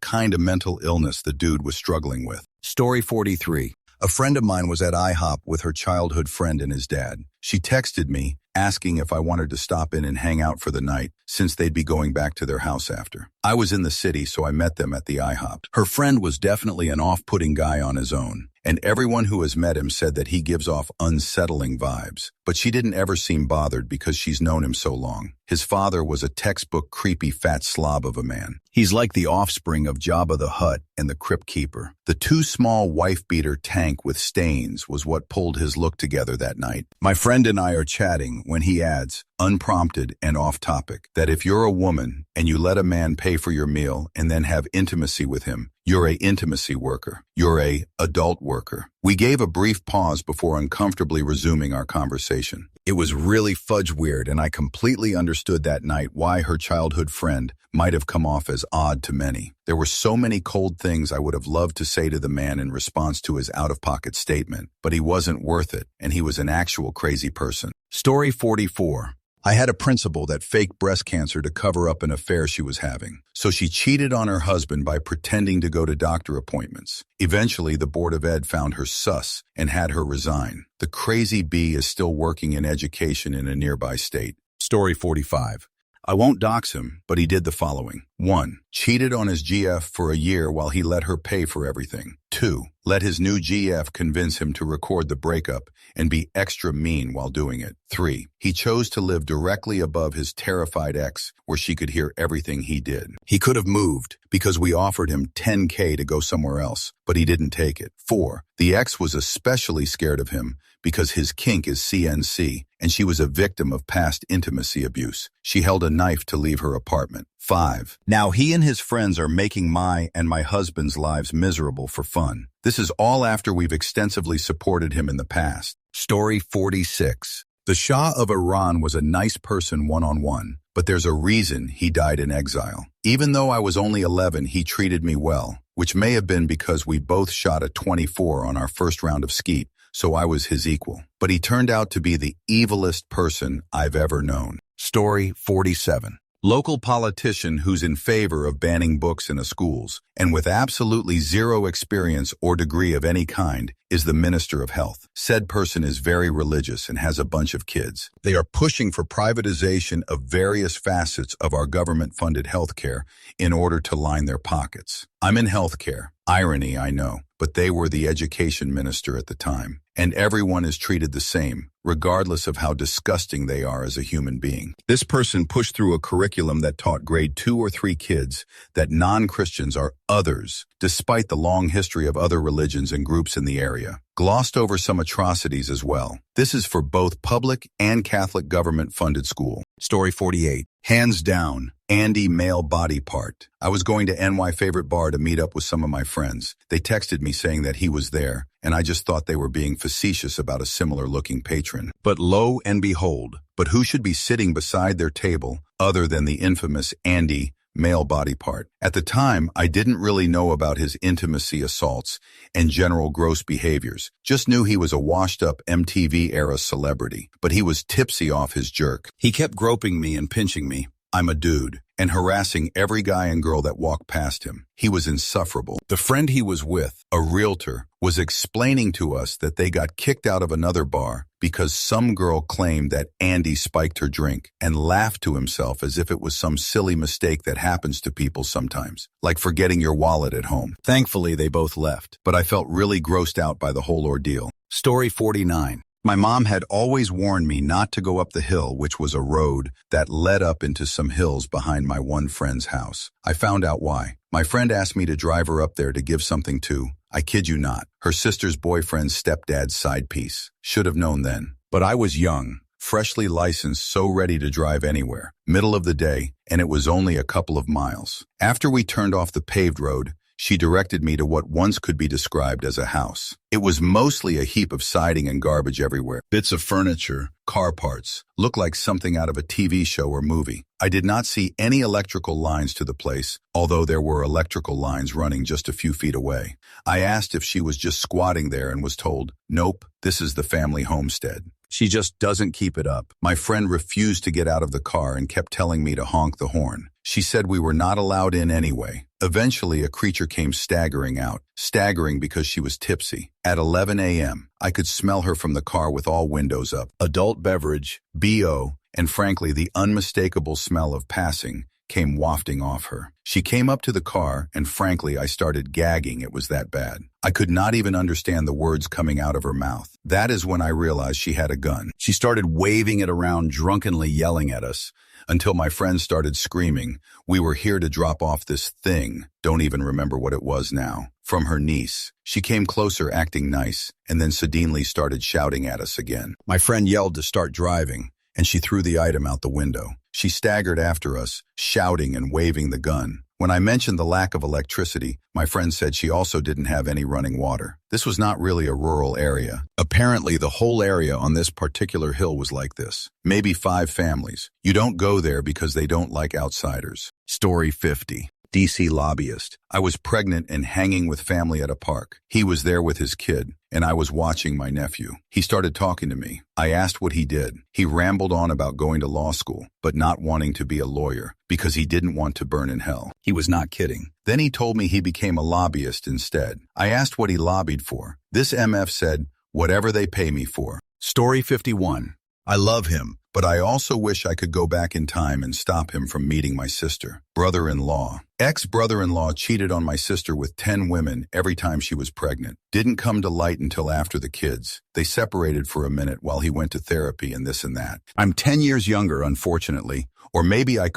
kind of mental illness the dude was struggling with. Story 43. A friend of mine was at IHOP with her childhood friend and his dad. She texted me, asking if I wanted to stop in and hang out for the night, since they'd be going back to their house after. I was in the city, so I met them at the IHOP. Her friend was definitely an off-putting guy on his own, and everyone who has met him said that he gives off unsettling vibes. But she didn't ever seem bothered because she's known him so long. His father was a textbook creepy fat slob of a man. He's like the offspring of Jabba the Hutt and the Crypt Keeper. The too small wife-beater tank with stains was what pulled his look together that night. My friend and I are chatting when he adds, unprompted and off-topic, that if you're a woman and you let a man pay for your meal and then have intimacy with him, you're a intimacy worker. You're a adult worker. We gave a brief pause before uncomfortably resuming our conversation. It was really fudge weird, and I completely understood that night why her childhood friend might have come off as odd to many. There were so many cold things I would have loved to say to the man in response to his out-of-pocket statement, but he wasn't worth it, and he was an actual crazy person. Story 44. I had a principal that faked breast cancer to cover up an affair she was having. So she cheated on her husband by pretending to go to doctor appointments. Eventually, the Board of Ed found her sus and had her resign. The crazy bee is still working in education in a nearby state. Story 45. I won't dox him, but he did the following. 1. Cheated on his GF for a year while he let her pay for everything. 2. Let his new GF convince him to record the breakup and be extra mean while doing it. 3. He chose to live directly above his terrified ex where she could hear everything he did. He could have moved because we offered him $10K to go somewhere else, but he didn't take it. 4. The ex was especially scared of him because his kink is CNC, and she was a victim of past intimacy abuse. She held a knife to leave her apartment. 5. Now he and his friends are making my and my husband's lives miserable for fun. This is all after we've extensively supported him in the past. Story 46. The Shah of Iran was a nice person one-on-one, but there's a reason he died in exile. Even though I was only 11, he treated me well, which may have been because we both shot a 24 on our first round of skeet, so I was his equal. But he turned out to be the evilest person I've ever known. Story 47. Local politician who's in favor of banning books in the schools, and with absolutely zero experience or degree of any kind, is the Minister of Health. Said person is very religious and has a bunch of kids. They are pushing for privatization of various facets of our government-funded healthcare in order to line their pockets. I'm in healthcare. Irony, I know, but they were the education minister at the time. And everyone is treated the same, regardless of how disgusting they are as a human being. This person pushed through a curriculum that taught grade 2 or 3 kids that non-Christians are others, despite the long history of other religions and groups in the area. Glossed over some atrocities as well. This is for both public and Catholic government-funded school. Story 48. Hands down, Andy male body part. I was going to NY favorite bar to meet up with some of my friends. They texted me saying that he was there, and I just thought they were being facetious about a similar-looking patron. But lo and behold, who should be sitting beside their table other than the infamous Andy male body part? At the time, I didn't really know about his intimacy assaults and general gross behaviors. Just knew he was a washed-up MTV-era celebrity, but he was tipsy off his jerk. He kept groping me and pinching me. I'm a dude, and harassing every guy and girl that walked past him. He was insufferable. The friend he was with, a realtor, was explaining to us that they got kicked out of another bar because some girl claimed that Andy spiked her drink and laughed to himself as if it was some silly mistake that happens to people sometimes, like forgetting your wallet at home. Thankfully, they both left, but I felt really grossed out by the whole ordeal. Story 49. My mom had always warned me not to go up the hill, which was a road that led up into some hills behind my one friend's house. I found out why. My friend asked me to drive her up there to give something to, I kid you not, her sister's boyfriend's stepdad's side piece. Should have known then. But I was young. freshly licensed, so ready to drive anywhere. Middle of the day, and it was only a couple of miles. After we turned off the paved road, she directed me to what once could be described as a house. It was mostly a heap of siding and garbage everywhere. Bits of furniture, car parts, looked like something out of a TV show or movie. I did not see any electrical lines to the place, although there were electrical lines running just a few feet away. I asked if she was just squatting there and was told, "Nope, this is the family homestead. She just doesn't keep it up." My friend refused to get out of the car and kept telling me to honk the horn. She said we were not allowed in anyway. Eventually, a creature came staggering out, staggering because she was tipsy. At 11 a.m., I could smell her from the car with all windows up. Adult beverage, BO, and frankly, the unmistakable smell of passing came wafting off her. She came up to the car, and frankly, I started gagging. It was that bad. I could not even understand the words coming out of her mouth. That is when I realized she had a gun. She started waving it around, drunkenly yelling at us, until my friends started screaming, "We were here to drop off this thing," don't even remember what it was now, from her niece. She came closer, acting nice, and then sedanely started shouting at us again. My friend yelled to start driving, and she threw the item out the window. She staggered after us, shouting and waving the gun. When I mentioned the lack of electricity, my friend said she also didn't have any running water. This was not really a rural area. Apparently, the whole area on this particular hill was like this. Maybe 5 families. You don't go there because they don't like outsiders. Story 50. DC lobbyist. I was pregnant and hanging with family at a park. He was there with his kid, and I was watching my nephew. He started talking to me. I asked what he did. He rambled on about going to law school, but not wanting to be a lawyer because he didn't want to burn in hell. He was not kidding. Then he told me he became a lobbyist instead. I asked what he lobbied for. This MF said, "Whatever they pay me for." Story 51. I love him, but I also wish I could go back in time and stop him from meeting my sister. Brother-in-law. Ex-brother-in-law cheated on my sister with 10 women every time she was pregnant. Didn't come to light until after the kids. They separated for a minute while he went to therapy and this and that. I'm 10 years younger, unfortunately, or maybe I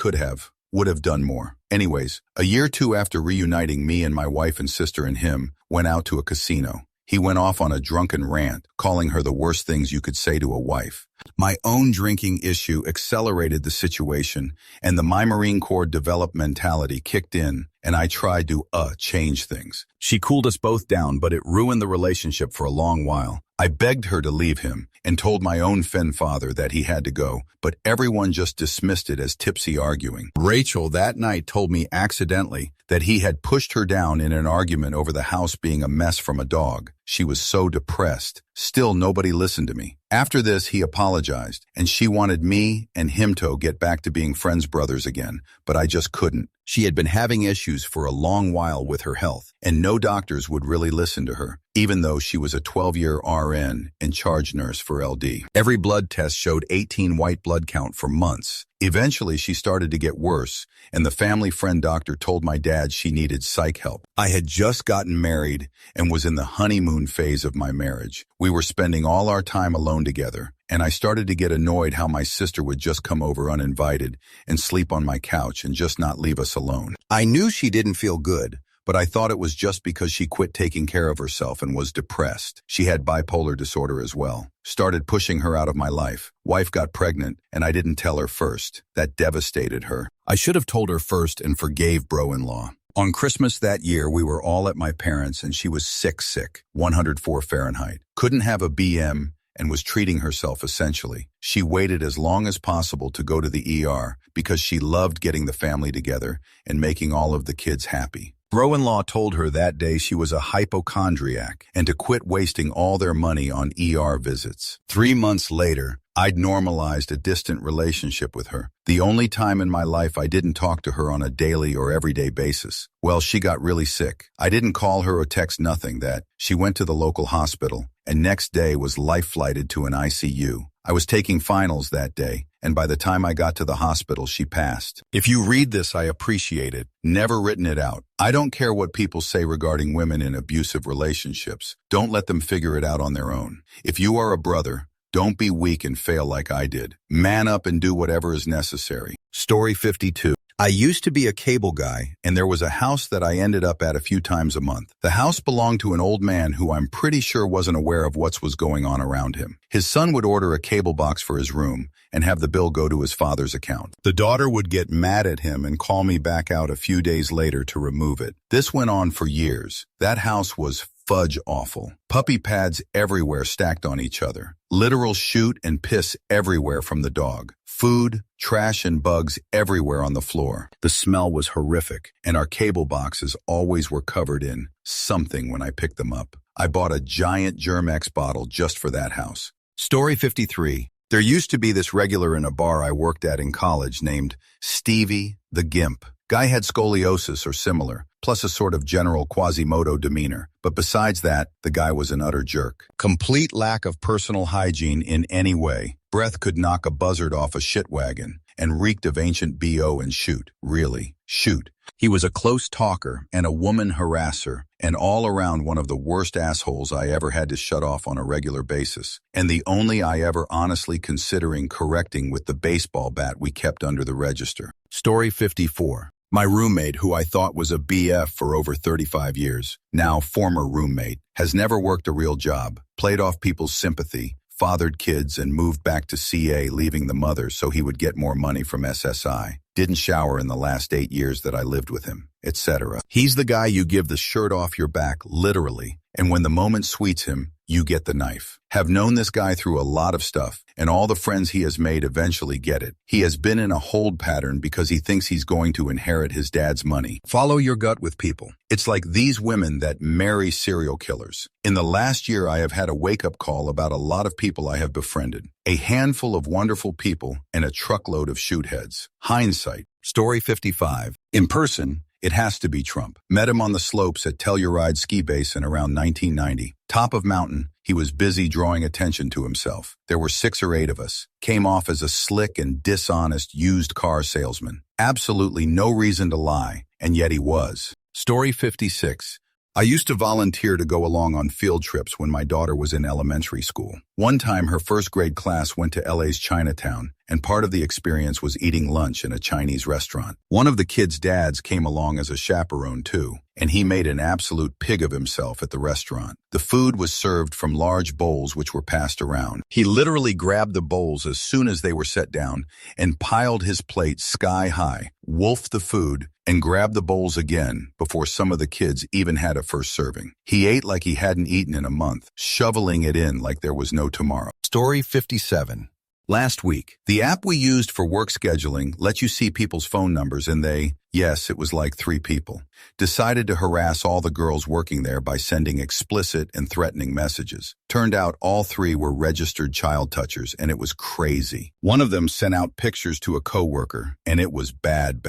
would have done more. Anyways, a year or two after reuniting, me and my wife and sister and him went out to a casino. He went off on a drunken rant, calling her the worst things you could say to a wife. My own drinking issue accelerated the situation, and the my Marine Corps developed mentality kicked in, and I tried to change things. She cooled us both down, but it ruined the relationship for a long while. I begged her to leave him and told my own father that he had to go, but everyone just dismissed it as tipsy arguing. Rachel that night told me accidentally that he had pushed her down in an argument over the house being a mess from a dog. She was so depressed. Still, nobody listened to me. After this, he apologized, and she wanted me and him to get back to being friends brothers again, but I just couldn't. She had been having issues for a long while with her health, and no doctors would really listen to her, even though she was a 12-year RN and charge nurse for LD. Every blood test showed 18 white blood count for months. Eventually, she started to get worse, and the family friend doctor told my dad she needed psych help. I had just gotten married and was in the honeymoon phase of my marriage. We were spending all our time alone together, and I started to get annoyed how my sister would just come over uninvited and sleep on my couch and just not leave us alone. I knew she didn't feel good, but I thought it was just because she quit taking care of herself and was depressed. She had bipolar disorder as well. Started pushing her out of my life. Wife got pregnant, and I didn't tell her first. That devastated her. I should have told her first and forgave bro-in-law. On Christmas that year, we were all at my parents', and she was sick, 104 Fahrenheit. Couldn't have a BM and was treating herself essentially. She waited as long as possible to go to the ER because she loved getting the family together and making all of the kids happy. Bro-in-law told her that day she was a hypochondriac and to quit wasting all their money on ER visits. 3 months later, I'd normalized a distant relationship with her. The only time in my life I didn't talk to her on a daily or everyday basis. Well, she got really sick. I didn't call her or text nothing that. She went to the local hospital and next day was life-flighted to an ICU. I was taking finals that day, and by the time I got to the hospital, she passed. If you read this, I appreciate it. Never written it out. I don't care what people say regarding women in abusive relationships. Don't let them figure it out on their own. If you are a brother, don't be weak and fail like I did. Man up and do whatever is necessary. Story 52. I used to be a cable guy, and there was a house that I ended up at a few times a month. The house belonged to an old man who I'm pretty sure wasn't aware of what was going on around him. His son would order a cable box for his room and have the bill go to his father's account. The daughter would get mad at him and call me back out a few days later to remove it. This went on for years. That house was fudge awful. Puppy pads everywhere stacked on each other. Literal shoot and piss everywhere from the dog. Food, trash, and bugs everywhere on the floor. The smell was horrific, and our cable boxes always were covered in something when I picked them up. I bought a giant Germ-X bottle just for that house. Story 53. There used to be this regular in a bar I worked at in college named Stevie the Gimp. Guy had scoliosis or similar, plus a sort of general Quasimodo demeanor. But besides that, the guy was an utter jerk. Complete lack of personal hygiene in any way. Breath could knock a buzzard off a shit wagon, and reeked of ancient BO and shoot. Really, shoot. He was a close talker and a woman harasser, and all around one of the worst assholes I ever had to shut off on a regular basis. And the only I ever honestly considering correcting with the baseball bat we kept under the register. Story 54. My roommate, who I thought was a BF for over 35 years, now former roommate, has never worked a real job, played off people's sympathy, fathered kids, and moved back to CA, leaving the mother so he would get more money from SSI. Didn't shower in the last 8 years that I lived with him, etc. He's the guy you give the shirt off your back, literally, and when the moment sweets him, you get the knife. Have known this guy through a lot of stuff, and all the friends he has made eventually get it. He has been in a hold pattern because he thinks he's going to inherit his dad's money. Follow your gut with people. It's like these women that marry serial killers. In the last year, I have had a wake-up call about a lot of people I have befriended. A handful of wonderful people and a truckload of shootheads. Hindsight. Story 55. In person, it has to be Trump. Met him on the slopes at Telluride Ski Basin around 1990. Top of mountain, he was busy drawing attention to himself. There were 6 or 8 of us. Came off as a slick and dishonest used car salesman. Absolutely no reason to lie, and yet he was. Story 56. I used to volunteer to go along on field trips when my daughter was in elementary school. One time, her first grade class went to LA's Chinatown, and part of the experience was eating lunch in a Chinese restaurant. One of the kids' dads came along as a chaperone too, and he made an absolute pig of himself at the restaurant. The food was served from large bowls which were passed around. He literally grabbed the bowls as soon as they were set down and piled his plate sky high, wolfed the food, and grabbed the bowls again before some of the kids even had a first serving. He ate like he hadn't eaten in a month, shoveling it in like there was no tomorrow. Story 57. Last week, the app we used for work scheduling lets you see people's phone numbers, and they, yes, it was like 3 people, decided to harass all the girls working there by sending explicit and threatening messages. Turned out all 3 were registered child touchers, and it was crazy. One of them sent out pictures to a coworker, and it was bad.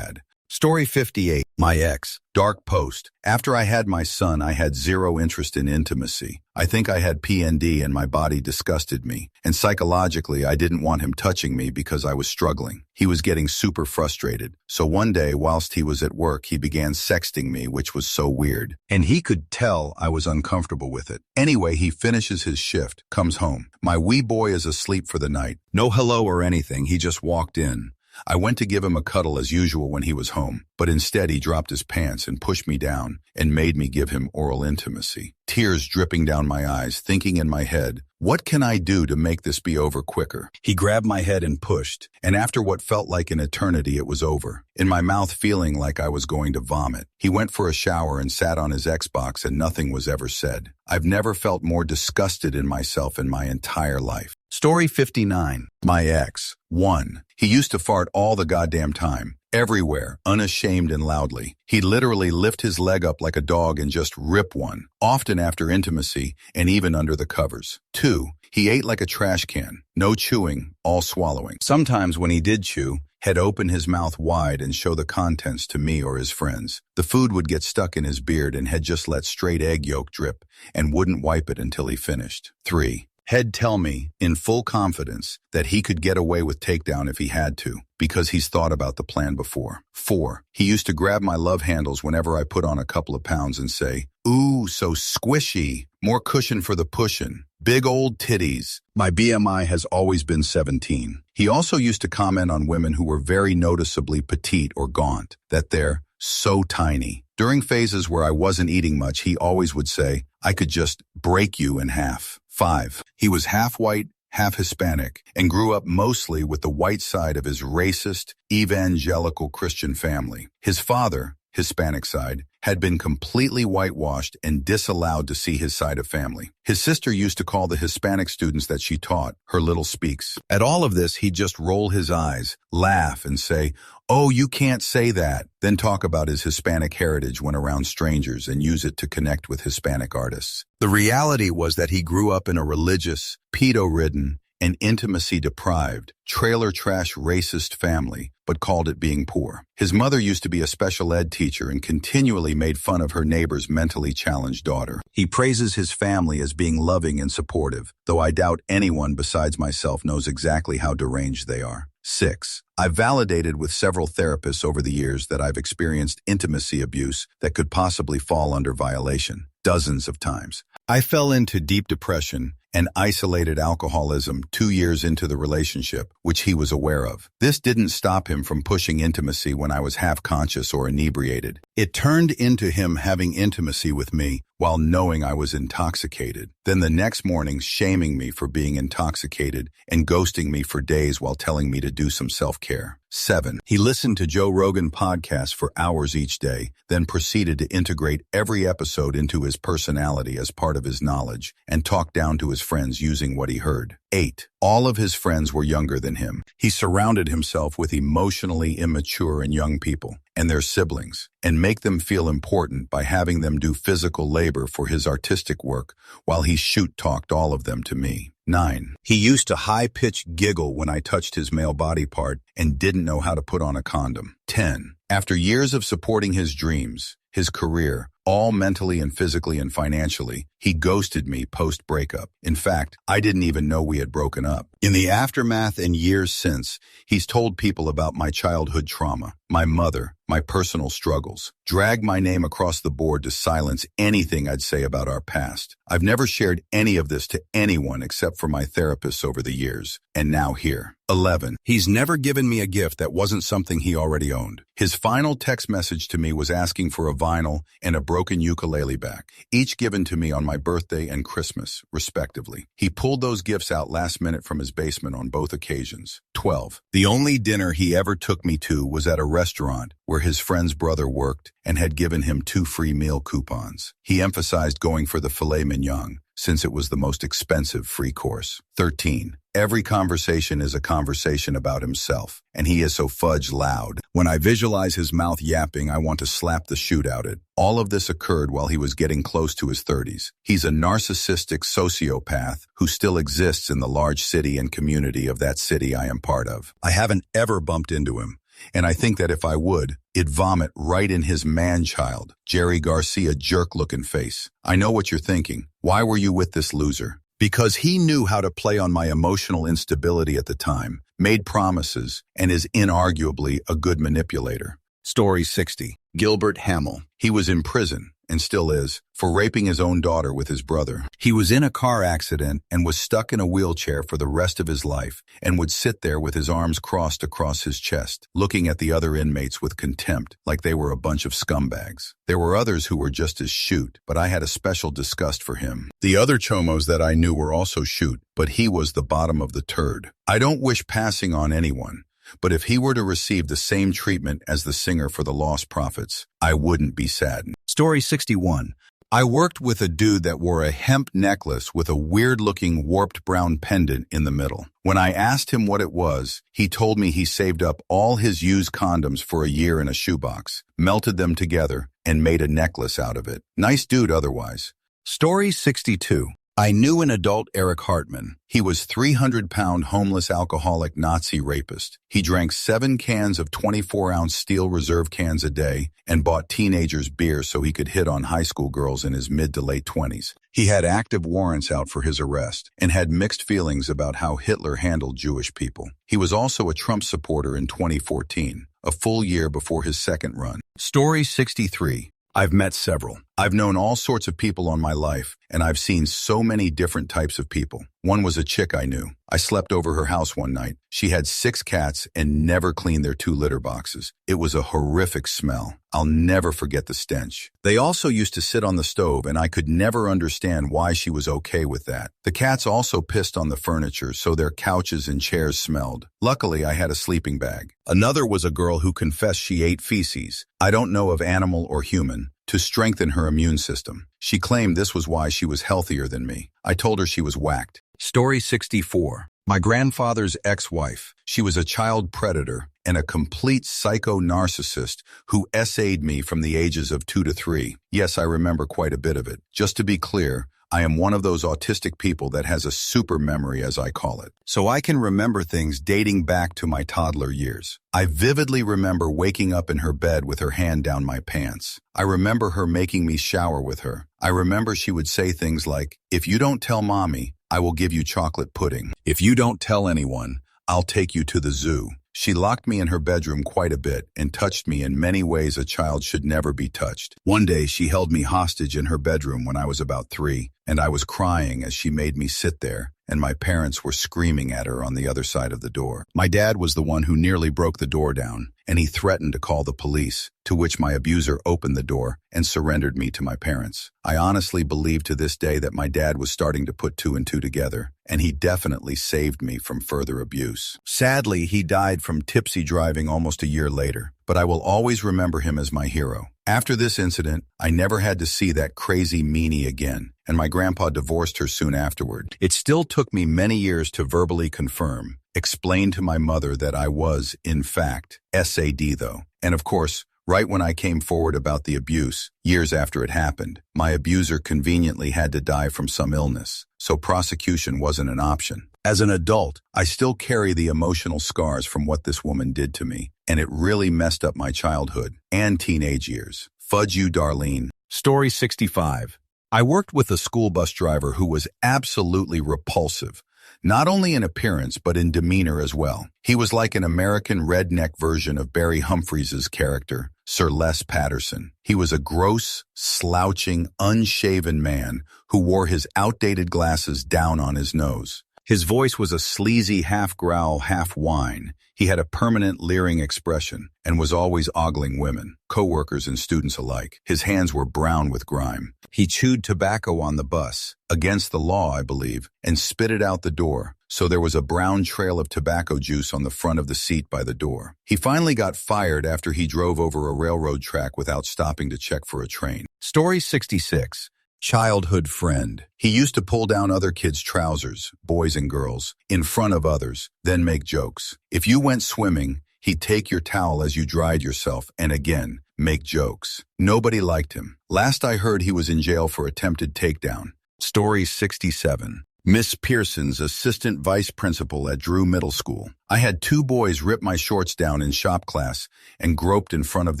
Story 58. My ex. Dark post. After I had my son, I had zero interest in intimacy. I think I had PND and my body disgusted me. And psychologically, I didn't want him touching me because I was struggling. He was getting super frustrated. So one day, whilst he was at work, he began sexting me, which was so weird. And he could tell I was uncomfortable with it. Anyway, he finishes his shift, comes home. My wee boy is asleep for the night. No hello or anything, he just walked in. I went to give him a cuddle as usual when he was home, but instead he dropped his pants and pushed me down and made me give him oral intimacy. Tears dripping down my eyes, thinking in my head, what can I do to make this be over quicker? He grabbed my head and pushed, and after what felt like an eternity, it was over. In my mouth, feeling like I was going to vomit. He went for a shower and sat on his Xbox, and nothing was ever said. I've never felt more disgusted in myself in my entire life. Story 59. My ex. 1. He used to fart all the goddamn time. Everywhere, unashamed and loudly. He'd literally lift his leg up like a dog and just rip one, often after intimacy and even under the covers. 2. He ate like a trash can. No chewing, all swallowing. Sometimes when he did chew, he'd open his mouth wide and show the contents to me or his friends. The food would get stuck in his beard and he'd just let straight egg yolk drip and wouldn't wipe it until he finished. 3. He'd tell me, in full confidence, that he could get away with takedown if he had to, because he's thought about the plan before. 4. He used to grab my love handles whenever I put on a couple of pounds and say, ooh, so squishy, more cushion for the pushin'. Big old titties. My BMI has always been 17. He also used to comment on women who were very noticeably petite or gaunt, that they're so tiny. During phases where I wasn't eating much, he always would say, I could just break you in half. 5. He was half white, half Hispanic, and grew up mostly with the white side of his racist, evangelical Christian family. His father, Hispanic side, had been completely whitewashed and disallowed to see his side of family. His sister used to call the Hispanic students that she taught her little speaks. At all of this, he'd just roll his eyes, laugh, and say, "Oh, you can't say that," then talk about his Hispanic heritage when around strangers and use it to connect with Hispanic artists. The reality was that he grew up in a religious, pedo-ridden, and intimacy-deprived, trailer-trash racist family, but called it being poor. His mother used to be a special ed teacher and continually made fun of her neighbor's mentally challenged daughter. He praises his family as being loving and supportive, though I doubt anyone besides myself knows exactly how deranged they are. 6. I've validated with several therapists over the years that I've experienced intimacy abuse that could possibly fall under violation. Dozens of times. I fell into deep depression and isolated alcoholism 2 years into the relationship, which he was aware of. This didn't stop him from pushing intimacy when I was half-conscious or inebriated. It turned into him having intimacy with me while knowing I was intoxicated. Then the next morning shaming me for being intoxicated and ghosting me for days while telling me to do some self-care. 7. He listened to Joe Rogan podcasts for hours each day, then proceeded to integrate every episode into his personality as part of his knowledge and talk down to his friends using what he heard. 8. All of his friends were younger than him. He surrounded himself with emotionally immature and young people and their siblings, and make them feel important by having them do physical labor for his artistic work while he shoot-talked all of them to me. 9. He used to high-pitched giggle when I touched his male body part and didn't know how to put on a condom. 10. After years of supporting his dreams, his career, all mentally and physically and financially, he ghosted me post-breakup. In fact, I didn't even know we had broken up. In the aftermath and years since, he's told people about my childhood trauma, my mother, my personal struggles, dragged my name across the board to silence anything I'd say about our past. I've never shared any of this to anyone except for my therapists over the years, and now here. 11. He's never given me a gift that wasn't something he already owned. His final text message to me was asking for a vinyl and a broken ukulele back, each given to me on my birthday and Christmas, respectively. He pulled those gifts out last minute from his basement on both occasions. 12. The only dinner he ever took me to was at a restaurant where his friend's brother worked and had given him 2 free meal coupons. He emphasized going for the filet mignon, since it was the most expensive free course. 13. Every conversation is a conversation about himself, and he is so fudge loud. When I visualize his mouth yapping, I want to slap the shoot out it. All of this occurred while he was getting close to his 30s. He's a narcissistic sociopath who still exists in the large city and community of that city I am part of. I haven't ever bumped into him, and I think that if I would, it'd vomit right in his man-child, Jerry Garcia jerk-looking face. I know what you're thinking. Why were you with this loser? Because he knew how to play on my emotional instability at the time, made promises, and is inarguably a good manipulator. Story 60. Gilbert Hamill. He was in prison, and still is, for raping his own daughter with his brother. He was in a car accident and was stuck in a wheelchair for the rest of his life and would sit there with his arms crossed across his chest, looking at the other inmates with contempt, like they were a bunch of scumbags. There were others who were just as shoot, but I had a special disgust for him. The other chomos that I knew were also shoot, but he was the bottom of the turd. I don't wish passing on anyone, but if he were to receive the same treatment as the singer for the Lost Prophets, I wouldn't be saddened. Story 61. I worked with a dude that wore a hemp necklace with a weird-looking warped brown pendant in the middle. When I asked him what it was, he told me he saved up all his used condoms for a year in a shoebox, melted them together, and made a necklace out of it. Nice dude otherwise. Story 62. I knew an adult Eric Hartman. He was 300-pound homeless alcoholic Nazi rapist. He drank 7 cans of 24-ounce steel reserve cans a day and bought teenagers beer so he could hit on high school girls in his mid to late 20s. He had active warrants out for his arrest and had mixed feelings about how Hitler handled Jewish people. He was also a Trump supporter in 2014, a full year before his second run. Story 63. I've met several. I've known all sorts of people on my life, and I've seen so many different types of people. One was a chick I knew. I slept over her house one night. She had 6 cats and never cleaned their 2 litter boxes. It was a horrific smell. I'll never forget the stench. They also used to sit on the stove, and I could never understand why she was okay with that. The cats also pissed on the furniture, so their couches and chairs smelled. Luckily, I had a sleeping bag. Another was a girl who confessed she ate feces, I don't know of animal or human, to strengthen her immune system. She claimed this was why she was healthier than me. I told her she was whacked. Story 64. My grandfather's ex-wife. She was a child predator and a complete psycho-narcissist who essayed me from the ages of 2 to 3. Yes, I remember quite a bit of it. Just to be clear, I am one of those autistic people that has a super memory, as I call it. So I can remember things dating back to my toddler years. I vividly remember waking up in her bed with her hand down my pants. I remember her making me shower with her. I remember she would say things like, "If you don't tell mommy, I will give you chocolate pudding. If you don't tell anyone, I'll take you to the zoo." She locked me in her bedroom quite a bit and touched me in many ways a child should never be touched. One day, she held me hostage in her bedroom when I was about 3, and I was crying as she made me sit there, and my parents were screaming at her on the other side of the door. My dad was the one who nearly broke the door down, and he threatened to call the police, to which my abuser opened the door and surrendered me to my parents. I honestly believe to this day that my dad was starting to put 2 and 2 together, and he definitely saved me from further abuse. Sadly, he died from tipsy driving almost a year later, but I will always remember him as my hero. After this incident, I never had to see that crazy meanie again, and my grandpa divorced her soon afterward. It still took me many years to verbally confirm, explain to my mother that I was, in fact, SAD though. And of course, right when I came forward about the abuse, years after it happened, my abuser conveniently had to die from some illness, so prosecution wasn't an option. As an adult, I still carry the emotional scars from what this woman did to me, and it really messed up my childhood and teenage years. Fudge you, Darlene. Story 65. I worked with a school bus driver who was absolutely repulsive, not only in appearance but in demeanor as well. He was like an American redneck version of Barry Humphries' character, Sir Les Patterson. He was a gross, slouching, unshaven man who wore his outdated glasses down on his nose. His voice was a sleazy half-growl, half-whine. He had a permanent leering expression and was always ogling women, co-workers and students alike. His hands were brown with grime. He chewed tobacco on the bus, against the law, I believe, and spit it out the door, so there was a brown trail of tobacco juice on the front of the seat by the door. He finally got fired after he drove over a railroad track without stopping to check for a train. Story 66. Childhood friend. He used to pull down other kids' trousers, boys and girls, in front of others, then make jokes. If you went swimming, he'd take your towel as you dried yourself and again, make jokes. Nobody liked him. Last I heard, he was in jail for attempted takedown. Story 67. Miss Pearson's assistant vice principal at Drew Middle School. I had 2 boys rip my shorts down in shop class and groped in front of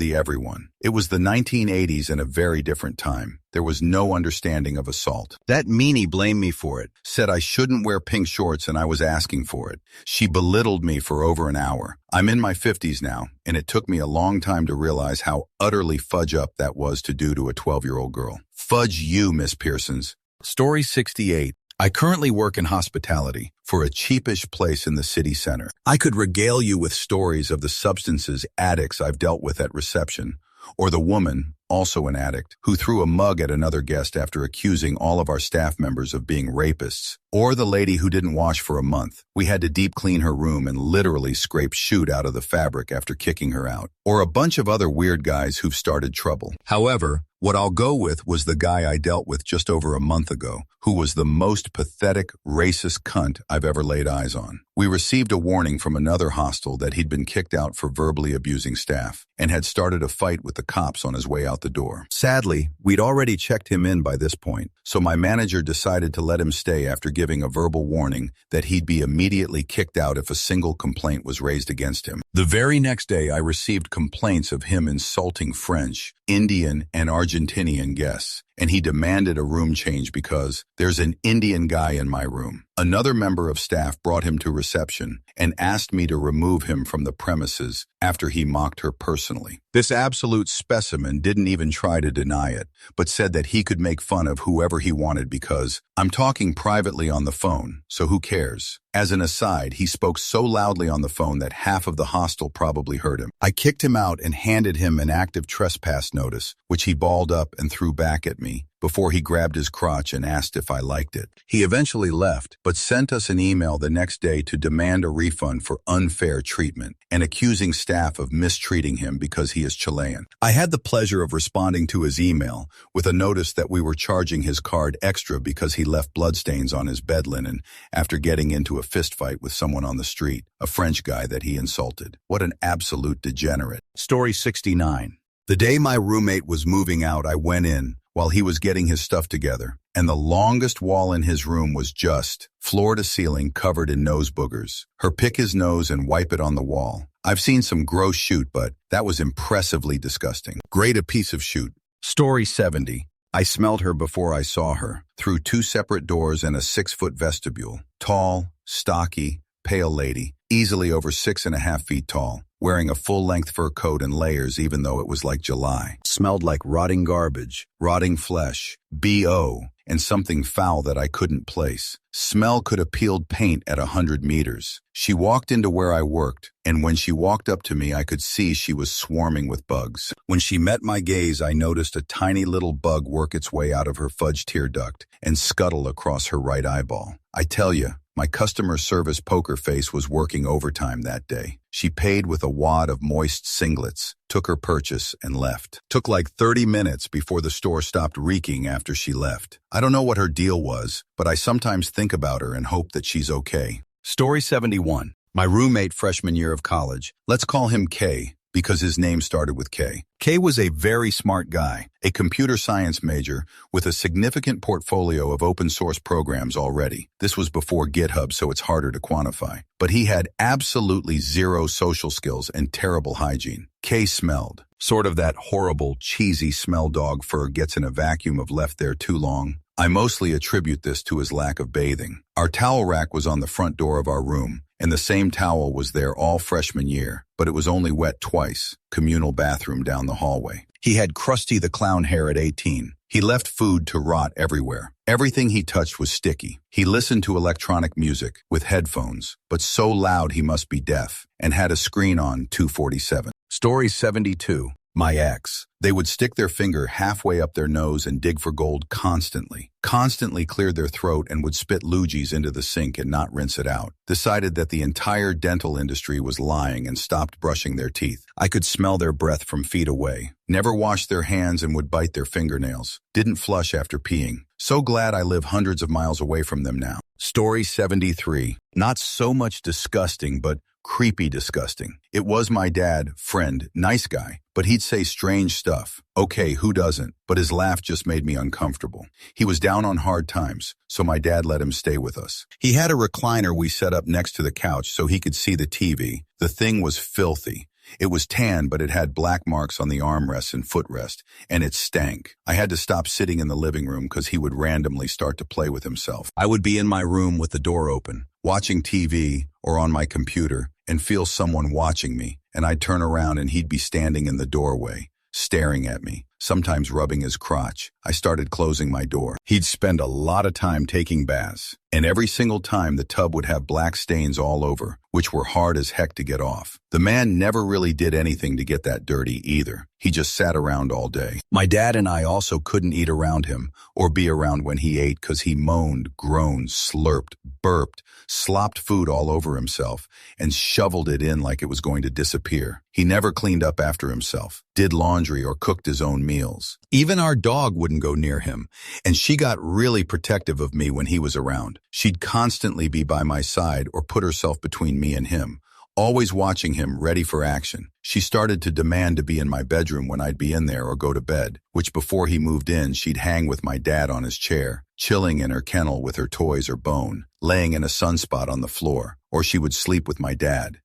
everyone. It was the 1980s and a very different time. There was no understanding of assault. That meanie blamed me for it, said I shouldn't wear pink shorts and I was asking for it. She belittled me for over an hour. I'm in my 50s now, and it took me a long time to realize how utterly fudge up that was to do to a 12-year-old girl. Fudge you, Miss Pearson's. Story 68. I currently work in hospitality for a cheapish place in the city center. I could regale you with stories of the substances addicts I've dealt with at reception, or the woman, also an addict, who threw a mug at another guest after accusing all of our staff members of being rapists, or the lady who didn't wash for a month. We had to deep clean her room and literally scrape shoot out of the fabric after kicking her out, or a bunch of other weird guys who've started trouble. However, what I'll go with was the guy I dealt with just over a month ago, who was the most pathetic, racist cunt I've ever laid eyes on. We received a warning from another hostel that he'd been kicked out for verbally abusing staff and had started a fight with the cops on his way out the door. Sadly, we'd already checked him in by this point, so my manager decided to let him stay after giving a verbal warning that he'd be immediately kicked out if a single complaint was raised against him. The very next day, I received complaints of him insulting French, Indian, and Argentinian guests, and he demanded a room change because there's an Indian guy in my room. Another member of staff brought him to reception and asked me to remove him from the premises after he mocked her personally. This absolute specimen didn't even try to deny it, but said that he could make fun of whoever he wanted because I'm talking privately on the phone, so who cares? As an aside, he spoke so loudly on the phone that half of the hostel probably heard him. I kicked him out and handed him an active trespass notice, which he balled up and threw back at me before he grabbed his crotch and asked if I liked it. He eventually left, but sent us an email the next day to demand a refund for unfair treatment and accusing staff of mistreating him because he is Chilean. I had the pleasure of responding to his email with a notice that we were charging his card extra because he left bloodstains on his bed linen after getting into a fistfight with someone on the street, a French guy that he insulted. What an absolute degenerate. Story 69. The day my roommate was moving out, I went in while he was getting his stuff together, and the longest wall in his room was just floor to ceiling covered in nose boogers. Her pick his nose and wipe it on the wall. I've seen some gross shoot, but that was impressively disgusting. Grade a piece of shoot. Story 70. I smelled her before I saw her, through 2 separate doors and a 6-foot vestibule. Tall, stocky, pale lady, easily over 6.5 feet tall, wearing a full-length fur coat and layers even though it was like July. Smelled like rotting garbage, rotting flesh, B.O., and something foul that I couldn't place. Smell could have peeled paint at 100 meters. She walked into where I worked, and when she walked up to me, I could see she was swarming with bugs. When she met my gaze, I noticed a tiny little bug work its way out of her fudge tear duct and scuttle across her right eyeball. I tell you, my customer service poker face was working overtime that day. She paid with a wad of moist singlets, took her purchase, and left. Took like 30 minutes before the store stopped reeking after she left. I don't know what her deal was, but I sometimes think about her and hope that she's okay. Story 71. My roommate freshman year of college, let's call him K, because his name started with K. K was a very smart guy, a computer science major with a significant portfolio of open source programs already. This was before GitHub, so it's harder to quantify. But he had absolutely zero social skills and terrible hygiene. K smelled. Sort of that horrible, cheesy smell dog fur gets in a vacuum if left there too long. I mostly attribute this to his lack of bathing. Our towel rack was on the front door of our room, and the same towel was there all freshman year, but it was only wet twice, communal bathroom down the hallway. He had Krusty the Clown hair at 18. He left food to rot everywhere. Everything he touched was sticky. He listened to electronic music with headphones, but so loud he must be deaf, and had a screen on 247. Story 72. My ex. They would stick their finger halfway up their nose and dig for gold constantly. Constantly cleared their throat and would spit loogies into the sink and not rinse it out. Decided that the entire dental industry was lying and stopped brushing their teeth. I could smell their breath from feet away. Never washed their hands and would bite their fingernails. Didn't flush after peeing. So glad I live hundreds of miles away from them now. Story 73. Not so much disgusting, but creepy disgusting. It was my dad, friend, nice guy, but he'd say strange stuff. Okay, who doesn't? But his laugh just made me uncomfortable. He was down on hard times, so my dad let him stay with us. He had a recliner we set up next to the couch so he could see the TV. The thing was filthy. It was tan, but it had black marks on the armrest and footrest, and it stank. I had to stop sitting in the living room because he would randomly start to play with himself. I would be in my room with the door open, watching TV or on my computer, and feel someone watching me, and I'd turn around and he'd be standing in the doorway, staring at me, sometimes rubbing his crotch. I started closing my door. He'd spend a lot of time taking baths, and every single time the tub would have black stains all over, which were hard as heck to get off. The man never really did anything to get that dirty either. He just sat around all day. My dad and I also couldn't eat around him or be around when he ate because he moaned, groaned, slurped, burped, slopped food all over himself, and shoveled it in like it was going to disappear. He never cleaned up after himself, did laundry, or cooked his own meals. Even our dog wouldn't go near him, and she got really protective of me when he was around. She'd constantly be by my side or put herself between me and him, always watching him, ready for action. She started to demand to be in my bedroom when I'd be in there or go to bed, which before he moved in, she'd hang with my dad on his chair, chilling in her kennel with her toys or bone, laying in a sunspot on the floor, or she would sleep with my dad,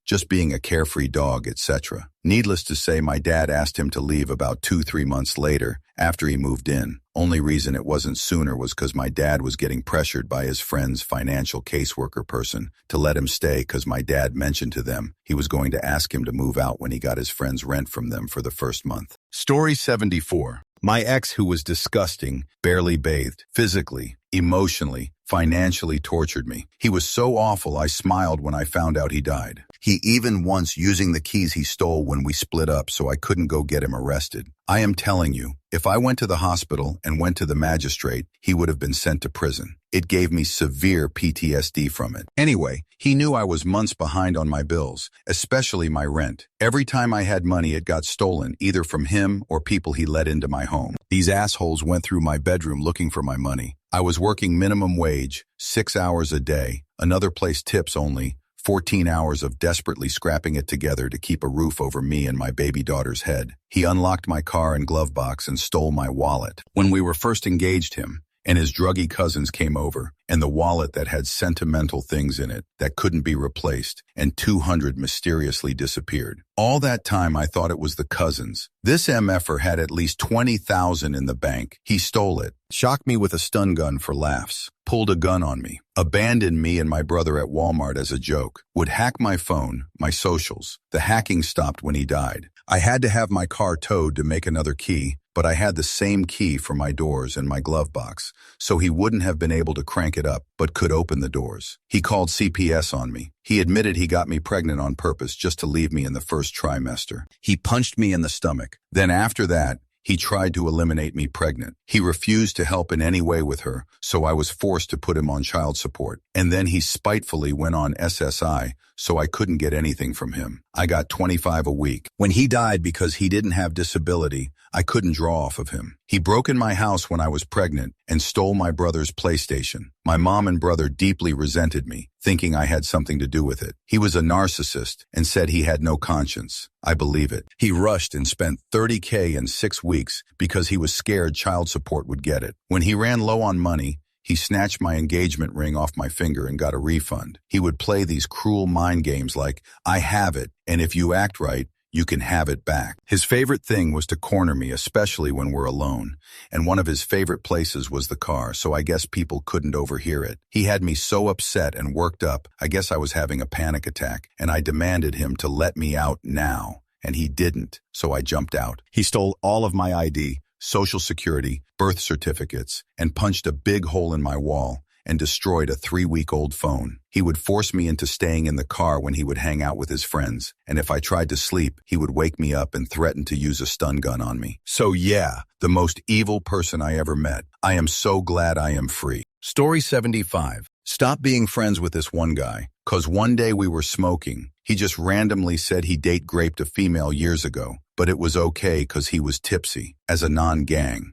just being a carefree dog, etc. Needless to say, my dad asked him to leave about 2-3 months later after he moved in. Only reason it wasn't sooner was because my dad was getting pressured by his friend's financial caseworker person to let him stay because my dad mentioned to them he was going to ask him to move out when he got his friend's rent from them for the first month. Story 74. My ex, who was disgusting, barely bathed, physically, emotionally, financially tortured me. He was so awful I smiled when I found out he died. He even once using the keys he stole when we split up so I couldn't go get him arrested. I am telling you, if I went to the hospital and went to the magistrate, he would have been sent to prison. It gave me severe PTSD from it. Anyway, he knew I was months behind on my bills, especially my rent. Every time I had money, it got stolen, either from him or people he let into my home. These assholes went through my bedroom looking for my money. I was working minimum wage, 6 hours a day, another place tips only, 14 hours of desperately scrapping it together to keep a roof over me and my baby daughter's head. He unlocked my car and glove box and stole my wallet. When we were first engaged him, and his druggy cousins came over, and the wallet that had sentimental things in it that couldn't be replaced, and $200 mysteriously disappeared. All that time I thought it was the cousins. This MFer had at least $20,000 in the bank. He stole it, shocked me with a stun gun for laughs, pulled a gun on me, abandoned me and my brother at Walmart as a joke, would hack my phone, my socials. The hacking stopped when he died. I had to have my car towed to make another key, but I had the same key for my doors and my glove box, so he wouldn't have been able to crank it up, but could open the doors. He called CPS on me. He admitted he got me pregnant on purpose just to leave me in the first trimester. He punched me in the stomach. Then after that, he tried to eliminate me pregnant. He refused to help in any way with her, so I was forced to put him on child support. And then he spitefully went on SSI, so I couldn't get anything from him. I got $25 a week. When he died because he didn't have disability, I couldn't draw off of him. He broke in my house when I was pregnant and stole my brother's PlayStation. My mom and brother deeply resented me, thinking I had something to do with it. He was a narcissist and said he had no conscience. I believe it. He rushed and spent $30K in 6 weeks because he was scared child support would get it. When he ran low on money, he snatched my engagement ring off my finger and got a refund. He would play these cruel mind games like, I have it, and if you act right, you can have it back. His favorite thing was to corner me, especially when we're alone. And one of his favorite places was the car, so I guess people couldn't overhear it. He had me so upset and worked up, I guess I was having a panic attack, and I demanded him to let me out now. And he didn't, so I jumped out. He stole all of my ID, Social Security, birth certificates, and punched a big hole in my wall and destroyed a 3-week-old phone. He would force me into staying in the car when he would hang out with his friends, and if I tried to sleep, he would wake me up and threaten to use a stun gun on me. So yeah, the most evil person I ever met. I am so glad I am free. Story 75. Stop being friends with this one guy, 'cause one day we were smoking. He just randomly said he date raped a female years ago, but it was okay 'cause he was tipsy. As a non-gang,